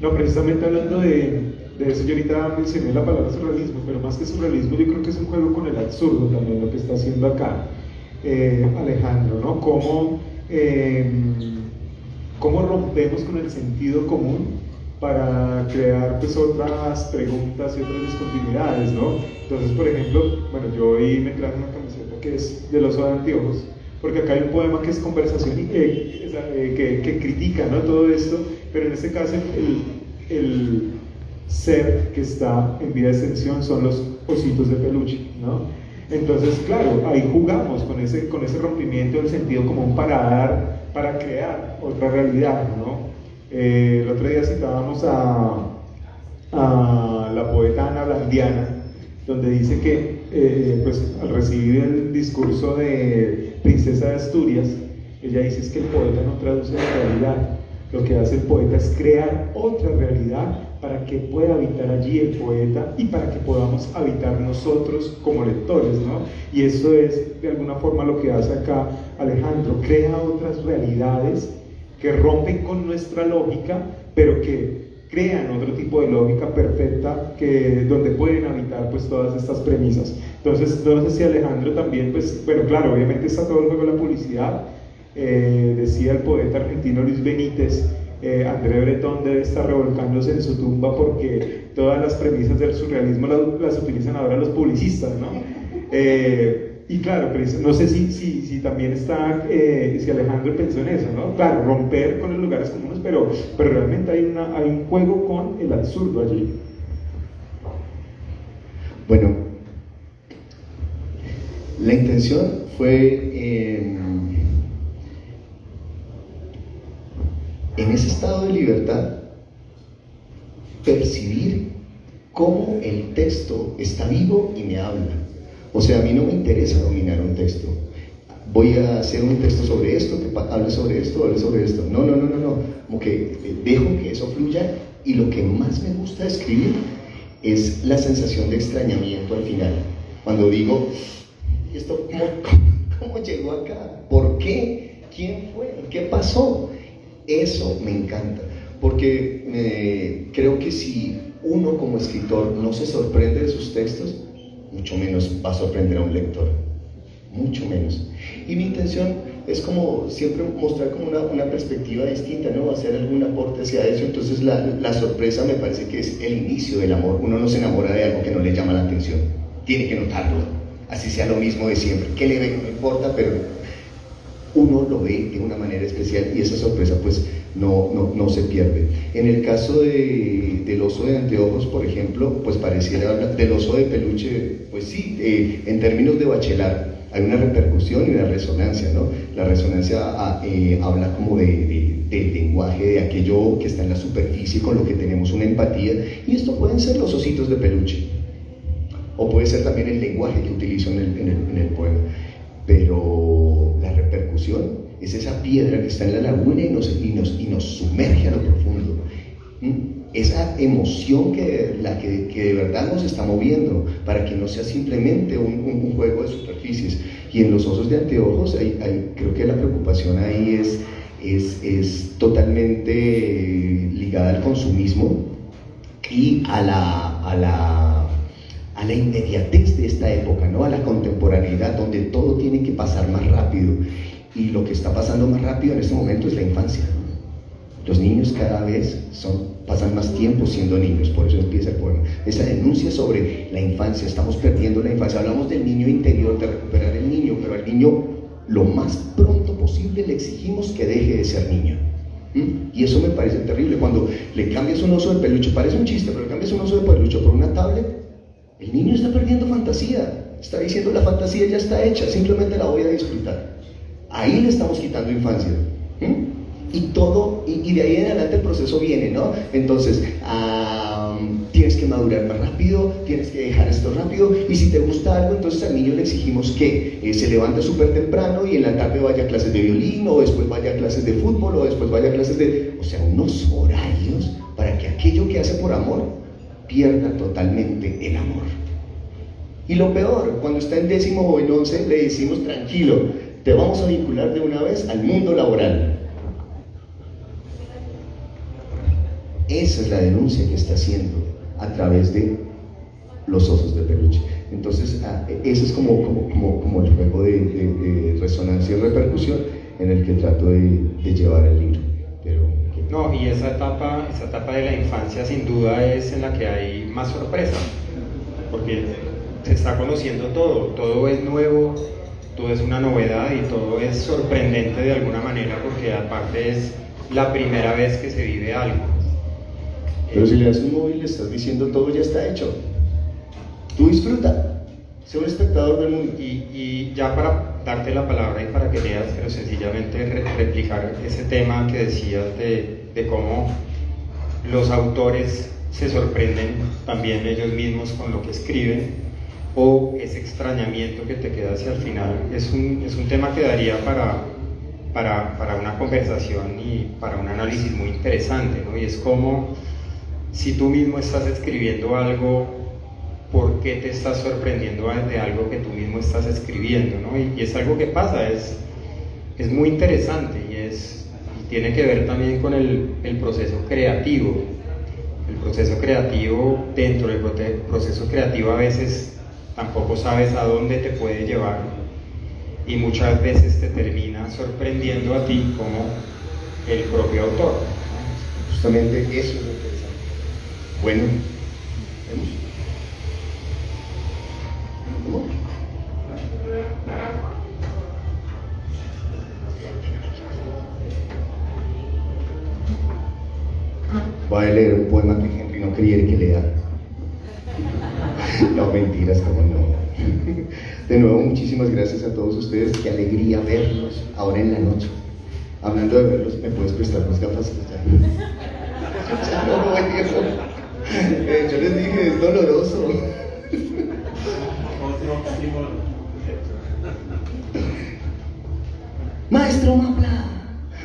No, precisamente hablando de eso, yo ahorita mencioné la palabra surrealismo, pero más que surrealismo, yo creo que es un juego con el absurdo también lo que está haciendo acá Alejandro, ¿no? Cómo rompemos con el sentido común para crear pues otras preguntas y otras discontinuidades, ¿no? Entonces, por ejemplo, bueno, yo hoy me traje una camiseta que es del oso de anteojos, porque acá hay un poema que es conversación y que critica, ¿no?, todo esto, pero en este caso el ser que está en vía de extensión son los ositos de peluche, ¿no? Entonces, claro, ahí jugamos con ese rompimiento del sentido común para crear otra realidad, ¿no? El otro día citábamos a la poeta Ana Blandiana, donde dice que pues al recibir el discurso de Princesa de Asturias, ella dice es que el poeta no traduce la realidad, lo que hace el poeta es crear otra realidad para que pueda habitar allí el poeta y para que podamos habitar nosotros como lectores, ¿no? Y eso es de alguna forma lo que hace acá Alejandro, crea otras realidades que rompen con nuestra lógica, pero que crean otro tipo de lógica perfecta donde pueden habitar pues todas estas premisas. Entonces, no sé si Alejandro también, pues, bueno, claro, obviamente está todo el juego de la publicidad. Decía el poeta argentino Luis Benítez, André Breton debe estar revolcándose en su tumba porque todas las premisas del surrealismo las utilizan ahora los publicistas, ¿no? Y claro, pero no sé si también está, si Alejandro pensó en eso, ¿no? Claro, romper con los lugares comunes, pero realmente hay un juego con el absurdo allí. Bueno, la intención fue en ese estado de libertad percibir cómo el texto está vivo y me habla. O sea, a mí no me interesa dominar un texto. Voy a hacer un texto sobre esto, que hable sobre esto, hable sobre esto. No. Como que dejo que eso fluya, y lo que más me gusta de escribir es la sensación de extrañamiento al final. Cuando digo, ¿esto cómo llegó acá? ¿Por qué? ¿Quién fue? ¿Qué pasó? Eso me encanta, porque creo que si uno como escritor no se sorprende de sus textos, mucho menos va a sorprender a un lector, mucho menos. Y mi intención es como siempre mostrar como una perspectiva distinta, ¿no? Hacer algún aporte hacia eso. Entonces la sorpresa me parece que es el inicio del amor. Uno no se enamora de algo que no le llama la atención, tiene que notarlo, así sea lo mismo de siempre, que le ve, no importa, pero uno lo ve de una manera especial, y esa sorpresa pues no se pierde. En el caso del oso de anteojos, por ejemplo, pues pareciera hablar del oso de peluche, pues sí, en términos de Bachelard hay una repercusión y una resonancia, ¿no? La resonancia habla como del lenguaje, de aquello que está en la superficie, con lo que tenemos una empatía, y esto pueden ser los ositos de peluche, o puede ser también el lenguaje que utilizo en el poema, pero la repercusión es esa piedra que está en la laguna y nos sumerge a lo profundo. Esa emoción que de verdad nos está moviendo, para que no sea simplemente un juego de superficies. Y en los osos de anteojos, creo que la preocupación ahí es totalmente ligada al consumismo y a la inmediatez de esta época, ¿no? A la contemporaneidad, donde todo tiene que pasar más rápido. Y lo que está pasando más rápido en este momento es la infancia. Los niños cada vez pasan más tiempo siendo niños, por eso empieza el poema. Esa denuncia sobre la infancia, estamos perdiendo la infancia. Hablamos del niño interior, de recuperar el niño, pero al niño lo más pronto posible le exigimos que deje de ser niño. Y eso me parece terrible. Cuando le cambias un oso de peluche, parece un chiste, pero le cambias un oso de peluche por una tablet, el niño está perdiendo fantasía. Está diciendo, la fantasía ya está hecha, simplemente la voy a disfrutar. Ahí le estamos quitando infancia. Y de ahí en adelante el proceso viene, ¿no? Entonces, tienes que madurar más rápido, tienes que dejar esto rápido, y si te gusta algo, entonces al niño le exigimos que se levante súper temprano y en la tarde vaya a clases de violín, o después vaya a clases de fútbol, o después vaya a clases o sea, unos horarios para que aquello que hace por amor pierda totalmente el amor. Y lo peor, cuando está en 10º o en 11, le decimos, tranquilo, te vamos a vincular de una vez al mundo laboral. Esa es la denuncia que está haciendo a través de los osos de peluche. Entonces, ese es como el juego de resonancia y repercusión en el que trato de llevar el libro. No, y esa etapa de la infancia sin duda es en la que hay más sorpresa, porque se está conociendo todo es nuevo, todo es una novedad y todo es sorprendente de alguna manera, porque aparte es la primera vez que se vive algo. Pero si le das un móvil, le estás diciendo todo ya está hecho. Tú disfruta, sé un espectador del mundo. Y ya para darte la palabra y para que leas, pero sencillamente replicar ese tema que decías de cómo los autores se sorprenden también ellos mismos con lo que escriben, o ese extrañamiento que te queda hacia el final. Es un tema que daría para una conversación y para un análisis muy interesante, ¿no? Y es como, si tú mismo estás escribiendo algo, ¿por qué te estás sorprendiendo de algo que tú mismo estás escribiendo, ¿no? Y es algo que pasa, es muy interesante, y tiene que ver también con el proceso creativo. El proceso creativo, dentro del proceso creativo a veces tampoco sabes a dónde te puede llevar y muchas veces te termina sorprendiendo a ti como el propio autor. Justamente eso es lo interesante. Bueno, ¿vemos? ¿Cómo? Voy a leer un poema que Henry no quería que lea. No, mentiras, como no. De nuevo, muchísimas gracias a todos ustedes. Qué alegría verlos ahora en la noche. Hablando de verlos, ¿me puedes prestar mis gafas? Ya no lo veo. Yo les dije, es doloroso. Maestro Mapla.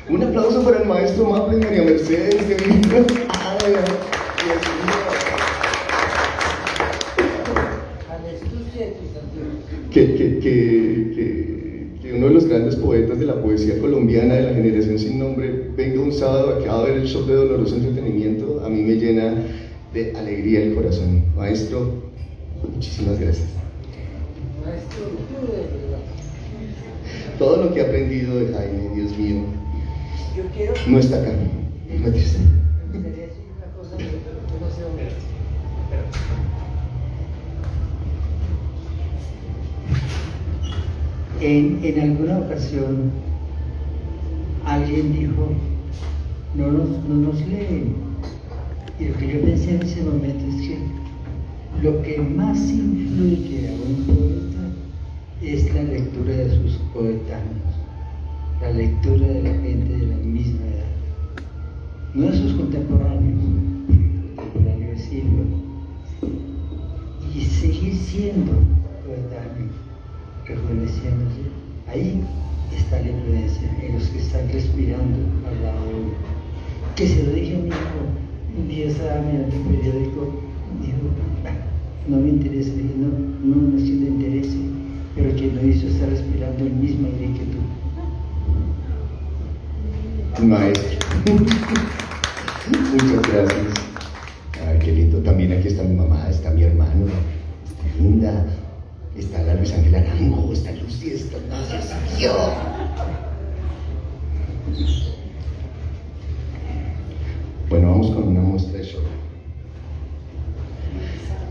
Un aplauso para el maestro Mapla y María Mercedes. Que vino. Ay, Dios mío. Que uno de los grandes poetas de la poesía colombiana de la generación sin nombre venga un sábado acá a ver el show de Doloroso Entretenimiento, a mí me llena de alegría el corazón. Maestro, muchísimas gracias. Maestro, Todo lo que he aprendido de Jaime, Dios mío, yo quiero. no está acá. No me triste. Me gustaría decir una cosa que no sé dónde. En alguna ocasión alguien dijo, no nos leen. Y lo que yo pensé en ese momento es que lo que más influye a un poeta es la lectura de sus coetáneos, la lectura de la gente de la misma edad, no de sus contemporáneos, contemporáneos sirven, y seguir siendo coetáneo, rejuveneciéndose. Ahí está la influencia, en los que están respirando al lado de uno. Que se lo dije a mi hijo, un día estaba mirando el periódico, dijo, no me interesa, le dije, no es que te interese, pero quien lo hizo está respirando el mismo aire que tú. Maestro. Muchas gracias. Ay, qué lindo. También aquí está mi mamá, está mi hermano, está Linda, está la Luis Ángel Arango, está Lucy, está yo. Bueno, vamos con una muestra de show.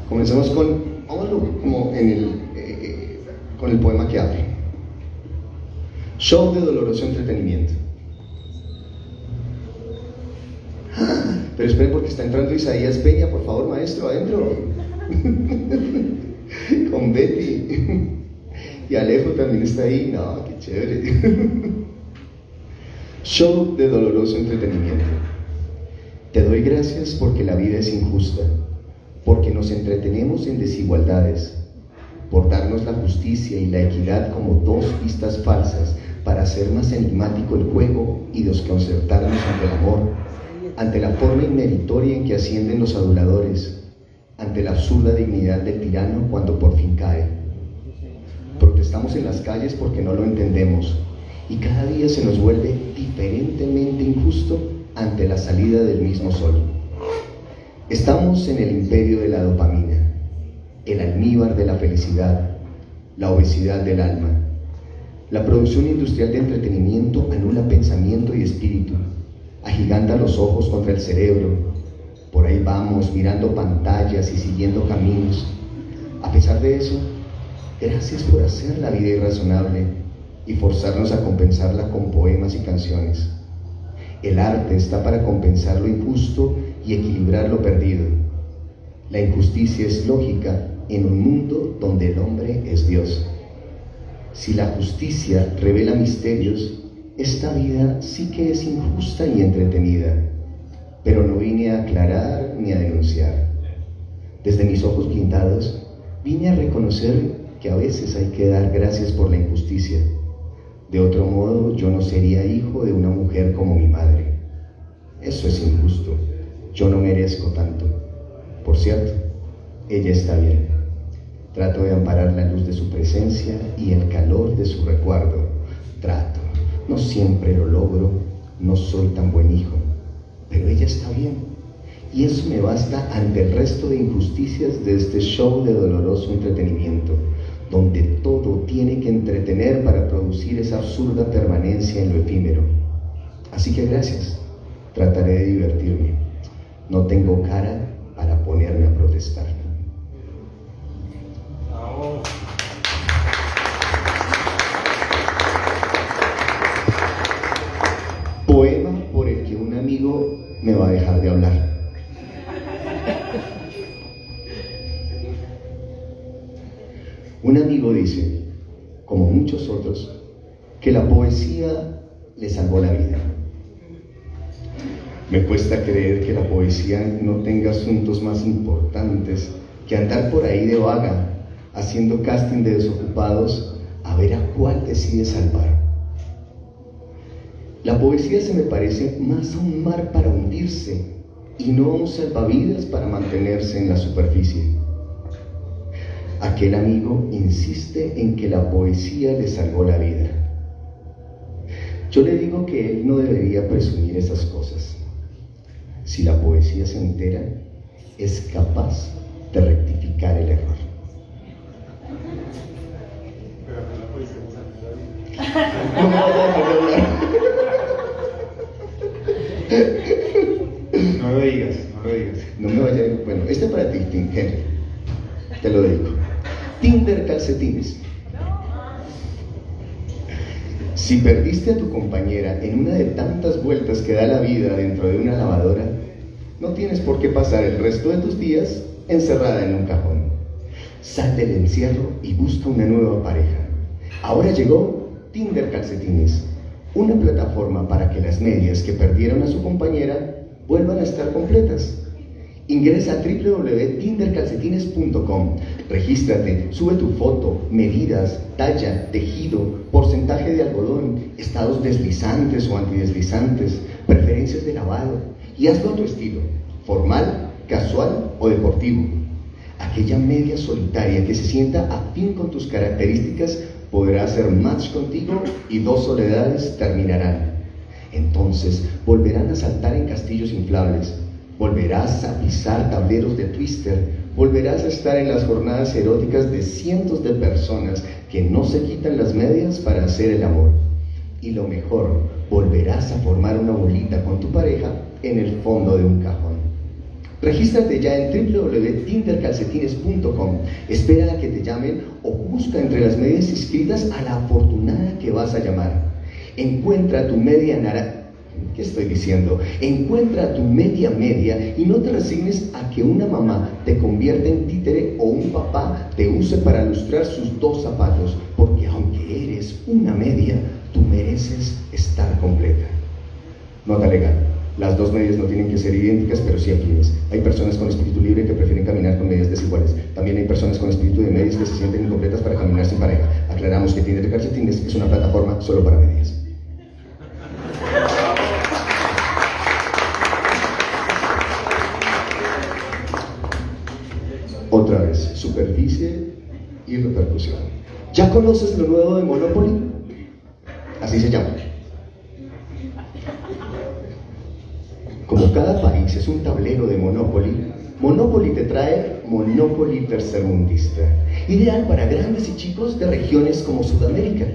Comenzamos como con el poema que abre. Show de Doloroso Entretenimiento. Pero esperen porque está entrando Isaías Peña, por favor, maestro, adentro. Con Betty. Y Alejo también está ahí. No, qué chévere. Show de Doloroso Entretenimiento. Te doy gracias porque la vida es injusta, porque nos entretenemos en desigualdades, por darnos la justicia y la equidad como dos pistas falsas para hacer más enigmático el juego y desconcertarnos ante el amor, ante la forma inmeritoria en que ascienden los aduladores, ante la absurda dignidad del tirano cuando por fin cae. Protestamos en las calles porque no lo entendemos y cada día se nos vuelve diferentemente injusto ante la salida del mismo sol. Estamos en el imperio de la dopamina, el almíbar de la felicidad, la obesidad del alma. La producción industrial de entretenimiento anula pensamiento y espíritu, agiganta los ojos contra el cerebro. Por ahí vamos, mirando pantallas y siguiendo caminos. A pesar de eso, gracias por hacer la vida irrazonable y forzarnos a compensarla con poemas y canciones. El arte está para compensar lo injusto y equilibrar lo perdido. La injusticia es lógica en un mundo donde el hombre es Dios. Si la justicia revela misterios, esta vida sí que es injusta y entretenida, pero no vine a aclarar ni a denunciar. Desde mis ojos pintados, vine a reconocer que a veces hay que dar gracias por la injusticia. De otro modo, yo no sería hijo de una mujer como mi madre. Eso es injusto. Yo no merezco tanto. Por cierto, ella está bien. Trato de amparar la luz de su presencia y el calor de su recuerdo. Trato. No siempre lo logro. No soy tan buen hijo. Pero ella está bien. Y eso me basta ante el resto de injusticias de este show de doloroso entretenimiento, donde todo tiene que entretener para producir esa absurda permanencia en lo efímero. Así que gracias, trataré de divertirme. No tengo cara para ponerme a protestar. Poema por el que un amigo me va a dejar de hablar. Un amigo dice, como muchos otros, que la poesía le salvó la vida. Me cuesta creer que la poesía no tenga asuntos más importantes que andar por ahí de vaga, haciendo casting de desocupados a ver a cuál decide salvar. La poesía se me parece más a un mar para hundirse y no a un salvavidas para mantenerse en la superficie. Aquel amigo insiste en que la poesía le salvó la vida. Yo le digo que él no debería presumir esas cosas. Si la poesía se entera, es capaz de rectificar el error. No me vaya a dejar de hablar. No lo digas, no lo digas. No me vaya a... Bueno, este es para ti, Henry. Te lo dedico. Tinder calcetines. Si perdiste a tu compañera en una de tantas vueltas que da la vida dentro de una lavadora, no tienes por qué pasar el resto de tus días encerrada en un cajón. Sal del encierro y busca una nueva pareja. Ahora llegó Tinder Calcetines, una plataforma para que las medias que perdieron a su compañera vuelvan a estar completas. Ingresa a www.tindercalcetines.com, regístrate, sube tu foto, medidas, talla, tejido, porcentaje de algodón, estados deslizantes o antideslizantes, preferencias de lavado y hazlo a tu estilo, formal, casual o deportivo. Aquella media solitaria que se sienta afín con tus características podrá hacer match contigo y dos soledades terminarán. Entonces volverán a saltar en castillos inflables, volverás a pisar tableros de Twister, volverás a estar en las jornadas eróticas de cientos de personas que no se quitan las medias para hacer el amor. Y lo mejor, volverás a formar una bolita con tu pareja en el fondo de un cajón. Regístrate ya en www.tindercalcetines.com, espera a que te llamen o busca entre las medias inscritas a la afortunada que vas a llamar. Encuentra tu media naranja. ¿Qué estoy diciendo? Encuentra tu media y no te resignes a que una mamá te convierta en títere o un papá te use para lustrar sus dos zapatos, porque aunque eres una media, tú mereces estar completa. Nota legal. Las dos medias no tienen que ser idénticas, pero sí afines. Hay personas con espíritu libre que prefieren caminar con medias desiguales. También hay personas con espíritu de medias que se sienten incompletas para caminar sin pareja. Aclaramos que Tinder Calcetines es una plataforma solo para medias. Otra vez, superficie y repercusión. ¿Ya conoces lo nuevo de Monopoly? Así se llama. Como cada país es un tablero de Monopoly, Monopoly te trae Monopoly tercermundista, ideal para grandes y chicos de regiones como Sudamérica.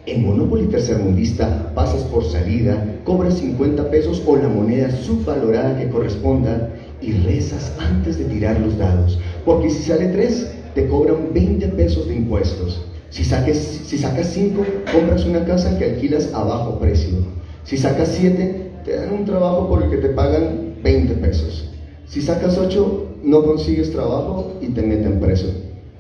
En Monopoly tercermundista pasas por salida, cobras 50 pesos o la moneda subvalorada que corresponda y rezas antes de tirar los dados, porque si sale 3, te cobran 20 pesos de impuestos. Si sacas 5, compras una casa que alquilas a bajo precio. Si sacas 7, te dan un trabajo por el que te pagan 20 pesos. Si sacas 8, no consigues trabajo y te meten preso.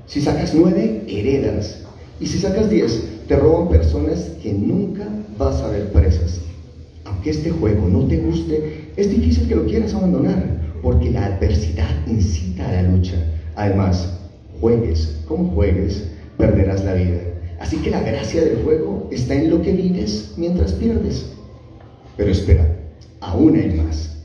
Si sacas 9, heredas. Y si sacas 10, te roban personas que nunca vas a ver presas. Aunque este juego no te guste, es difícil que lo quieras abandonar, porque la adversidad incita a la lucha. Además, juegues como juegues, perderás la vida. Así que la gracia del juego está en lo que vives mientras pierdes. Pero espera, aún hay más.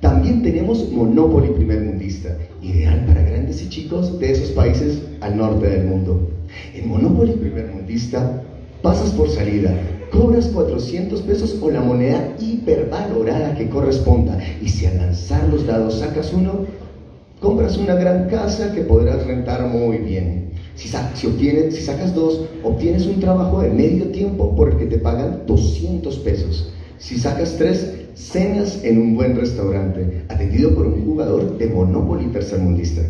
También tenemos Monopoly primermundista, ideal para grandes y chicos de esos países al norte del mundo. En Monopoly primermundista pasas por salida, cobras 400 pesos o la moneda hipervalorada que corresponda, y si al lanzar los dados sacas uno, compras una gran casa que podrás rentar muy bien. Si sacas dos, obtienes un trabajo de medio tiempo por el que te pagan 200 pesos. Si sacas tres, cenas en un buen restaurante, atendido por un jugador de Monopoly tercermundista.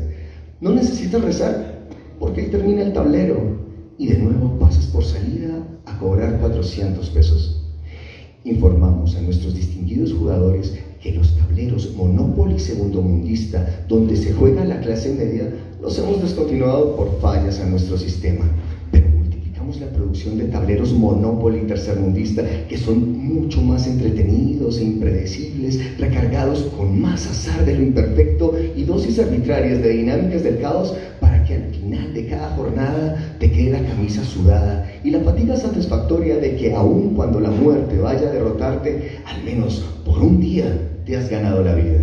No necesitas rezar, porque ahí termina el tablero, y de nuevo pasas por salida a cobrar 400 pesos. Informamos a nuestros distinguidos jugadores que los tableros Monopoly segundomundista, donde se juega la clase media, los hemos descontinuado por fallas a nuestro sistema, pero multiplicamos la producción de tableros Monopoly tercermundista, que son mucho más entretenidos e impredecibles, recargados con más azar de lo imperfecto y dosis arbitrarias de dinámicas del caos, para que al final de cada jornada te quede la camisa sudada y la fatiga satisfactoria de que aun cuando la muerte vaya a derrotarte, al menos por un día te has ganado la vida.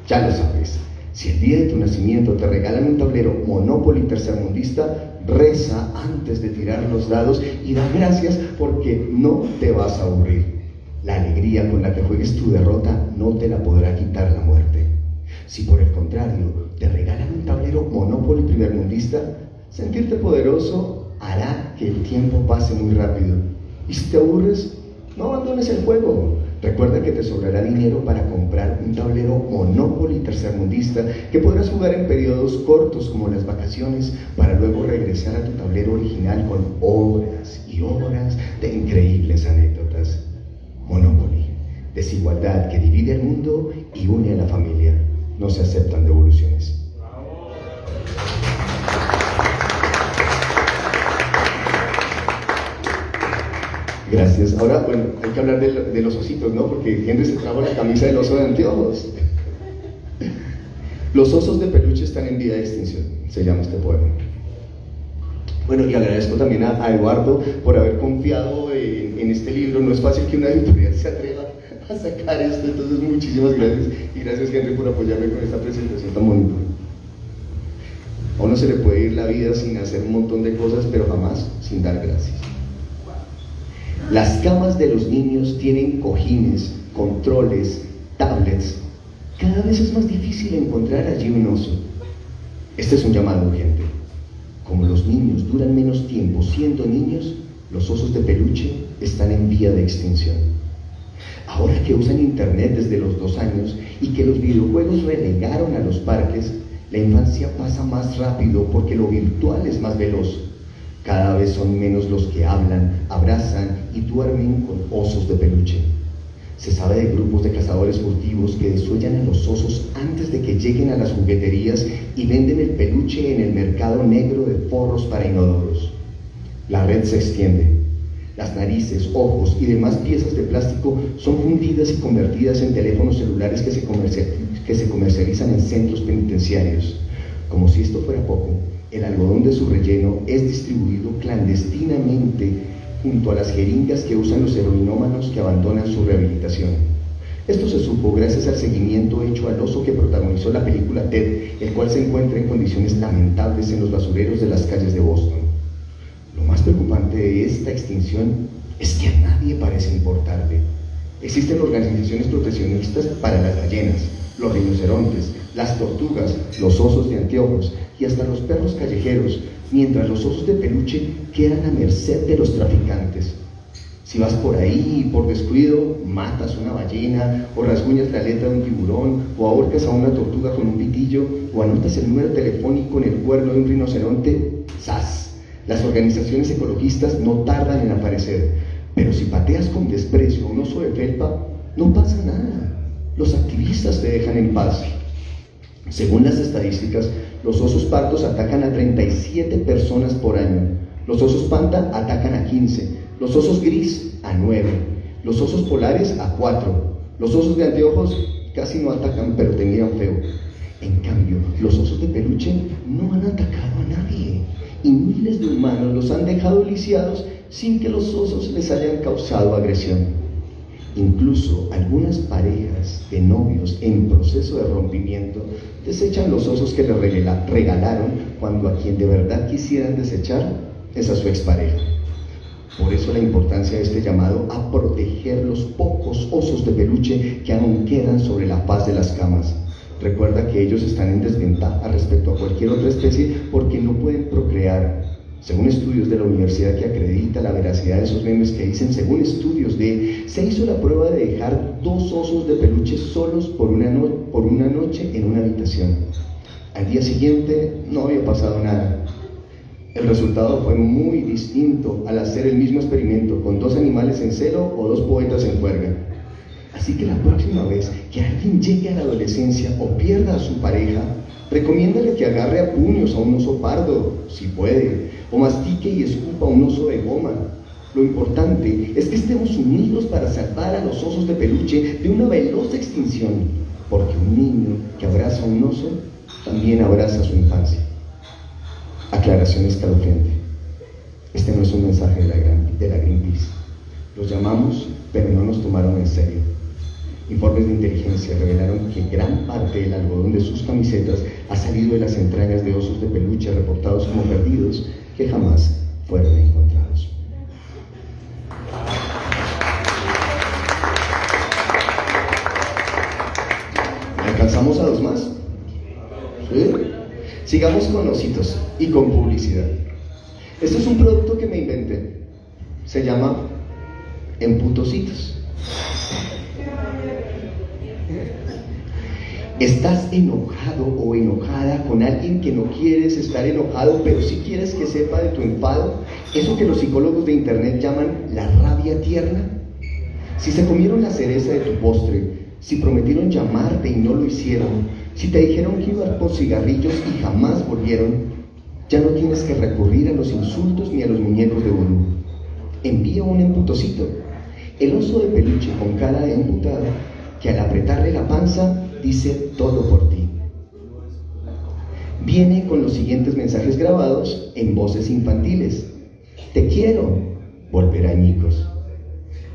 Ya lo sabes, si el día de tu nacimiento te regalan un tablero Monopoly tercermundista, reza antes de tirar los dados y da gracias, porque no te vas a aburrir. La alegría con la que juegues tu derrota no te la podrá quitar la muerte. Si por el contrario te regalan un tablero Monopoly primermundista, sentirte poderoso hará que el tiempo pase muy rápido. Y si te aburres, no abandones el juego. Recuerda que te sobrará dinero para comprar un tablero Monopoly tercermundista que podrás jugar en periodos cortos como las vacaciones, para luego regresar a tu tablero original con horas y horas de increíbles anécdotas. Monopoly, desigualdad que divide el mundo y une a la familia. No se aceptan devoluciones. Gracias. Ahora, bueno, hay que hablar de los ositos, ¿no? Porque Henry se trajo la camisa del oso de anteojos. Los osos de peluche están en vía de extinción, se llama este poema. Bueno, y agradezco también a Eduardo por haber confiado en este libro. No es fácil que una editorial se atreva a sacar esto, entonces muchísimas gracias. Y gracias, Henry, por apoyarme con esta presentación tan bonita. A uno se le puede ir la vida sin hacer un montón de cosas, pero jamás sin dar gracias. Las camas de los niños tienen cojines, controles, tablets. Cada vez es más difícil encontrar allí un oso. Este es un llamado urgente. Como los niños duran menos tiempo siendo niños, los osos de peluche están en vía de extinción. Ahora que usan internet desde los 2 años y que los videojuegos relegaron a los parques, la infancia pasa más rápido porque lo virtual es más veloz. Cada vez son menos los que hablan, abrazan y duermen con osos de peluche. Se sabe de grupos de cazadores furtivos que desuellan a los osos antes de que lleguen a las jugueterías y venden el peluche en el mercado negro de forros para inodoros. La red se extiende. Las narices, ojos y demás piezas de plástico son fundidas y convertidas en teléfonos celulares que se comercializan en centros penitenciarios. Como si esto fuera poco, el algodón de su relleno es distribuido clandestinamente junto a las jeringas que usan los heroinómanos que abandonan su rehabilitación. Esto se supo gracias al seguimiento hecho al oso que protagonizó la película Ted, el cual se encuentra en condiciones lamentables en los basureros de las calles de Boston. Lo más preocupante de esta extinción es que a nadie parece importarle. Existen organizaciones proteccionistas para las ballenas, los rinocerontes, las tortugas, los osos de anteojos y hasta los perros callejeros, mientras los osos de peluche quedan a merced de los traficantes. Si vas por ahí y por descuido matas una ballena, o rasguñas la aleta de un tiburón, o ahorcas a una tortuga con un pitillo, o anotas el número telefónico en el cuerno de un rinoceronte, ¡zas! Las organizaciones ecologistas no tardan en aparecer. Pero si pateas con desprecio a un oso de felpa, no pasa nada. Los activistas te dejan en paz. Según las estadísticas, los osos pardos atacan a 37 personas por año. Los osos panda atacan a 15. Los osos gris a 9. Los osos polares a 4. Los osos de anteojos casi no atacan, pero te miran feo. En cambio, los osos de peluche no han atacado a nadie. Y miles de humanos los han dejado lisiados sin que los osos les hayan causado agresión. Incluso algunas parejas de novios en proceso de rompimiento desechan los osos que les regalaron, cuando a quien de verdad quisieran desechar es a su expareja. Por eso la importancia de este llamado a proteger los pocos osos de peluche que aún quedan sobre la faz de las camas. Recuerda que ellos están en desventaja respecto a cualquier otra especie porque no pueden procrear. Según estudios de la universidad que acredita la veracidad de esos memes que dicen, según estudios se hizo la prueba de dejar 2 osos de peluche solos por una noche en una habitación. Al día siguiente no había pasado nada. El resultado fue muy distinto al hacer el mismo experimento con 2 animales en celo o 2 poetas en juerga. Así que la próxima vez que alguien llegue a la adolescencia o pierda a su pareja, recomiéndale que agarre a puños a un oso pardo, si puede, o mastique y escupa a un oso de goma. Lo importante es que estemos unidos para salvar a los osos de peluche de una veloz extinción, porque un niño que abraza a un oso también abraza su infancia. Aclaración escalofriante. Este no es un mensaje de la Greenpeace. Los llamamos, pero no nos tomaron en serio. Informes de inteligencia revelaron que gran parte del algodón de sus camisetas ha salido de las entrañas de osos de peluche reportados como perdidos, que jamás fueron encontrados. ¿Alcanzamos a 2 más? ¿Sí? Sigamos con ositos y con publicidad. Este es un producto que me inventé. Se llama Emputositos. ¿Estás enojado o enojada con alguien que no quieres estar enojado, pero sí quieres que sepa de tu enfado? Eso que los psicólogos de internet llaman la rabia tierna. Si se comieron la cereza de tu postre, si prometieron llamarte y no lo hicieron, si te dijeron que iban por cigarrillos y jamás volvieron, ya no tienes que recurrir a los insultos ni a los muñecos de vudú. Envía un emputosito, el oso de peluche con cara de emputado, que al apretarle la panza dice todo por ti. Viene con los siguientes mensajes grabados en voces infantiles. Te quiero, volver añicos.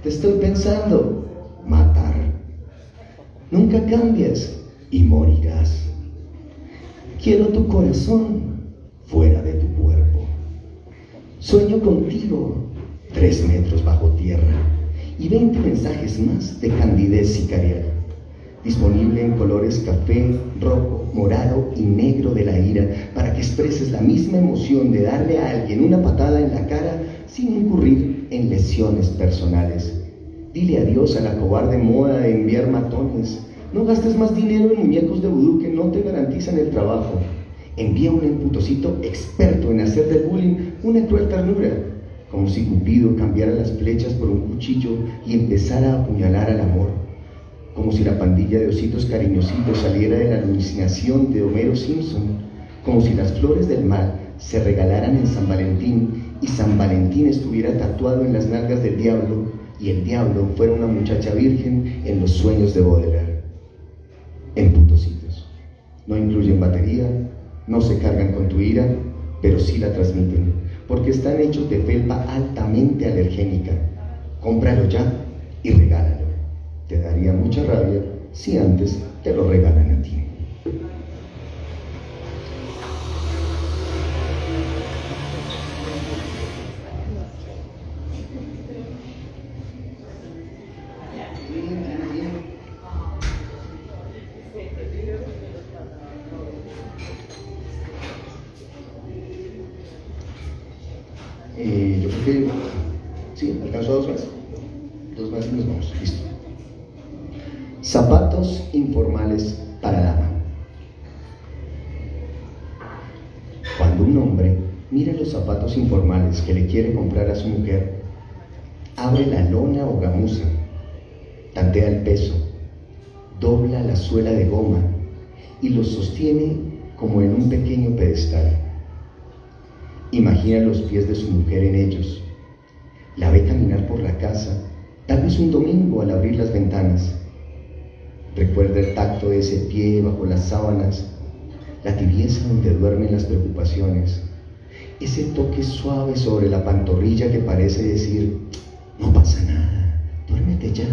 Te estoy pensando, matar. Nunca cambies y morirás. Quiero tu corazón fuera de tu cuerpo. Sueño contigo 3 metros bajo tierra y 20 mensajes más de candidez sicarial. Disponible en colores café, rojo, morado y negro de la ira, para que expreses la misma emoción de darle a alguien una patada en la cara sin incurrir en lesiones personales. Dile adiós a la cobarde moda de enviar matones. No gastes más dinero en muñecos de vudú que no te garantizan el trabajo. Envía un emputosito experto en hacer del bullying una cruel ternura, como si Cupido cambiara las flechas por un cuchillo y empezara a apuñalar al amor. Como si la pandilla de ositos cariñositos saliera de la alucinación de Homero Simpson, como si las flores del mal se regalaran en San Valentín y San Valentín estuviera tatuado en las nalgas del diablo y el diablo fuera una muchacha virgen en los sueños de Baudelaire. Emputositos. No incluyen batería, no se cargan con tu ira, pero sí la transmiten, porque están hechos de felpa altamente alergénica. Cómpralo ya y regálalo. Te daría mucha rabia si antes te lo regalan a ti. Yo creo que sí, alcanzo a 2 más. 2 más y nos vamos. Listo. Zapatos informales para dama. Cuando un hombre mira los zapatos informales que le quiere comprar a su mujer, abre la lona o gamuza, tantea el peso, dobla la suela de goma y los sostiene como en un pequeño pedestal. Imagina los pies de su mujer en ellos. La ve caminar por la casa, tal vez un domingo al abrir las ventanas. Recuerda el tacto de ese pie bajo las sábanas, la tibieza donde duermen las preocupaciones, ese toque suave sobre la pantorrilla que parece decir, no pasa nada, duérmete ya.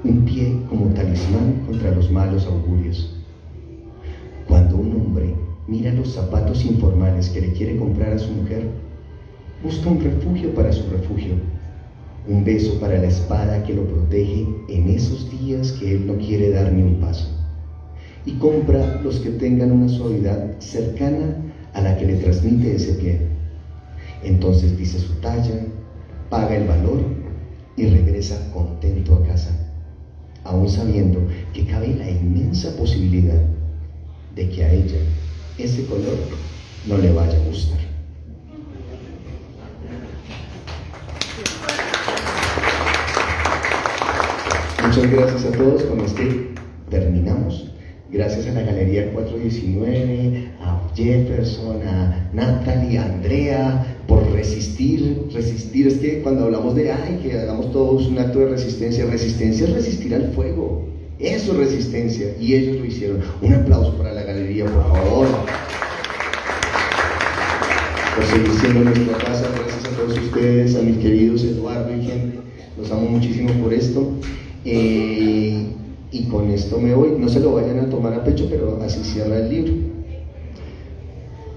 Un pie como talismán contra los malos augurios. Cuando un hombre mira los zapatos informales que le quiere comprar a su mujer, Busca un refugio para su refugio, un beso para la espada que lo protege en esos días que él no quiere dar ni un paso. Y compra los que tengan una suavidad cercana a la que le transmite ese pie. Entonces dice su talla, paga el valor y regresa contento a casa, aún sabiendo que cabe la inmensa posibilidad de que a ella ese color no le vaya a gustar. Muchas gracias a todos, con este terminamos. Gracias a la Galería 419, a Jefferson, a Natalie, a Andrea, por resistir. Es que cuando hablamos de, que hagamos todos un acto de resistencia es resistir al fuego. Eso es resistencia, y ellos lo hicieron. Un aplauso para la Galería, por favor. Por seguir siendo nuestra casa, gracias a todos ustedes, a mis queridos Eduardo y gente. Los amo muchísimo por esto. Y con esto me voy, no se lo vayan a tomar a pecho, pero así cierra el libro.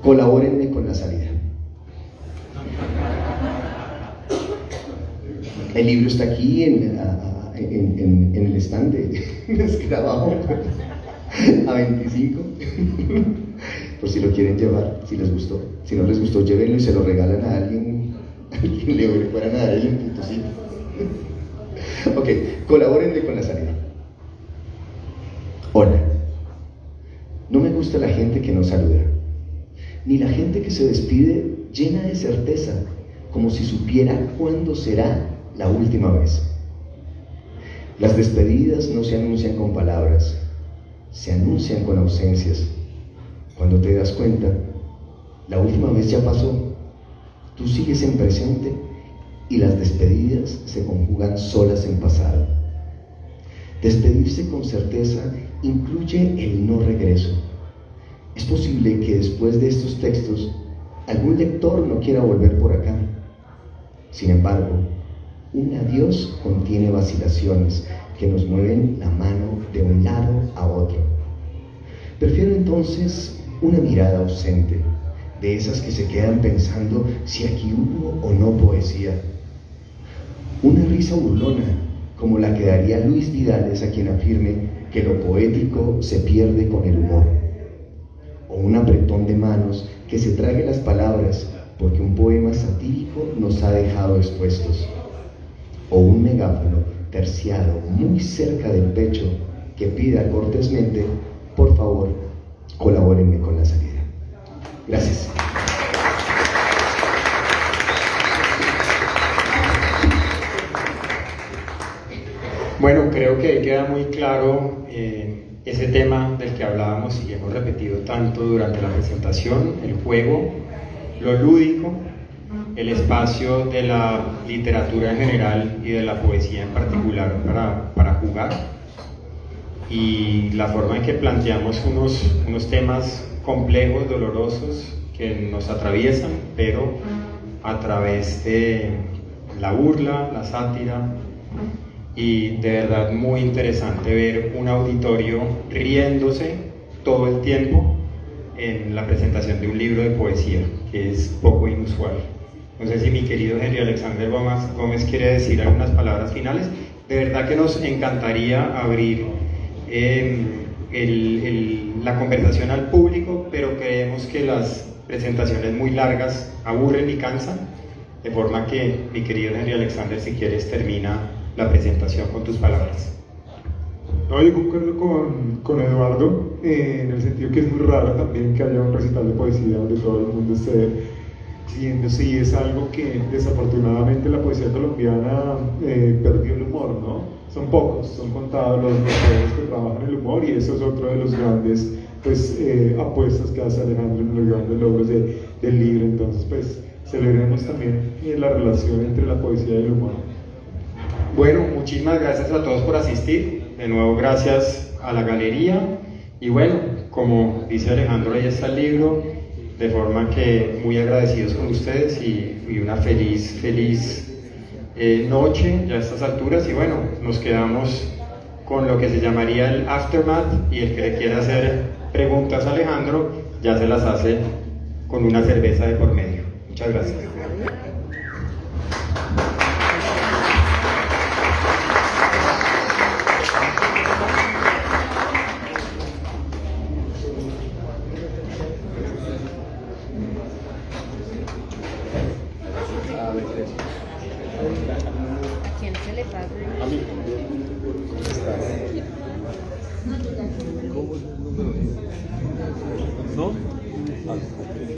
Colabórenme con la salida. El libro está aquí en el stand de abajo, a 25, por si lo quieren llevar, si les gustó. Si no les gustó, llévenlo y se lo regalan a alguien que le fueran a dar el empujoncito. Ok, colabórenme con la salida. Hola. No me gusta la gente que no saluda, ni la gente que se despide llena de certeza, como si supiera cuándo será la última vez. Las despedidas no se anuncian con palabras, se anuncian con ausencias. Cuando te das cuenta, la última vez ya pasó, tú sigues en presente y las despedidas se conjugan solas en pasado. Despedirse con certeza incluye el no regreso. Es posible que después de estos textos algún lector no quiera volver por acá. Sin embargo, un adiós contiene vacilaciones que nos mueven la mano de un lado a otro. Prefiero entonces una mirada ausente, de esas que se quedan pensando si aquí hubo o no poesía. Una risa burlona, como la que daría Luis Vidales a quien afirme que lo poético se pierde con el humor. O un apretón de manos que se trague las palabras porque un poema satírico nos ha dejado expuestos. O un megáfono terciado muy cerca del pecho que pida cortésmente, por favor, colabórenme con la salida. Gracias. Bueno, creo que ahí queda muy claro ese tema del que hablábamos y hemos repetido tanto durante la presentación: el juego, lo lúdico, el espacio de la literatura en general y de la poesía en particular para jugar, y la forma en que planteamos unos temas complejos, dolorosos, que nos atraviesan, pero a través de la burla, la sátira. Y de verdad muy interesante ver un auditorio riéndose todo el tiempo en la presentación de un libro de poesía, que es poco inusual. No sé si mi querido Henry Alexander Gómez quiere decir algunas palabras finales. De verdad que nos encantaría abrir la conversación al público, pero creemos que las presentaciones muy largas aburren y cansan, de forma que mi querido Henry Alexander, si quieres, termina la presentación con tus palabras. No, yo concuerdo con Eduardo, en el sentido que es muy raro también que haya un recital de poesía donde todo el mundo esté riéndose, y es algo que desafortunadamente la poesía colombiana perdió el humor, ¿no? Son pocos, son contados los poetas que trabajan el humor, y eso es otro de los grandes apuestas que hace Alejandro en los grandes logros del libro. Entonces, pues, celebremos también la relación entre la poesía y el humor. Bueno, muchísimas gracias a todos por asistir. De nuevo, gracias a la galería. Y bueno, como dice Alejandro, ahí está el libro, de forma que muy agradecidos con ustedes y una feliz noche ya a estas alturas. Y bueno, nos quedamos con lo que se llamaría el aftermath, y el que le quiera hacer preguntas a Alejandro ya se las hace con una cerveza de por medio. Muchas gracias. ¿no?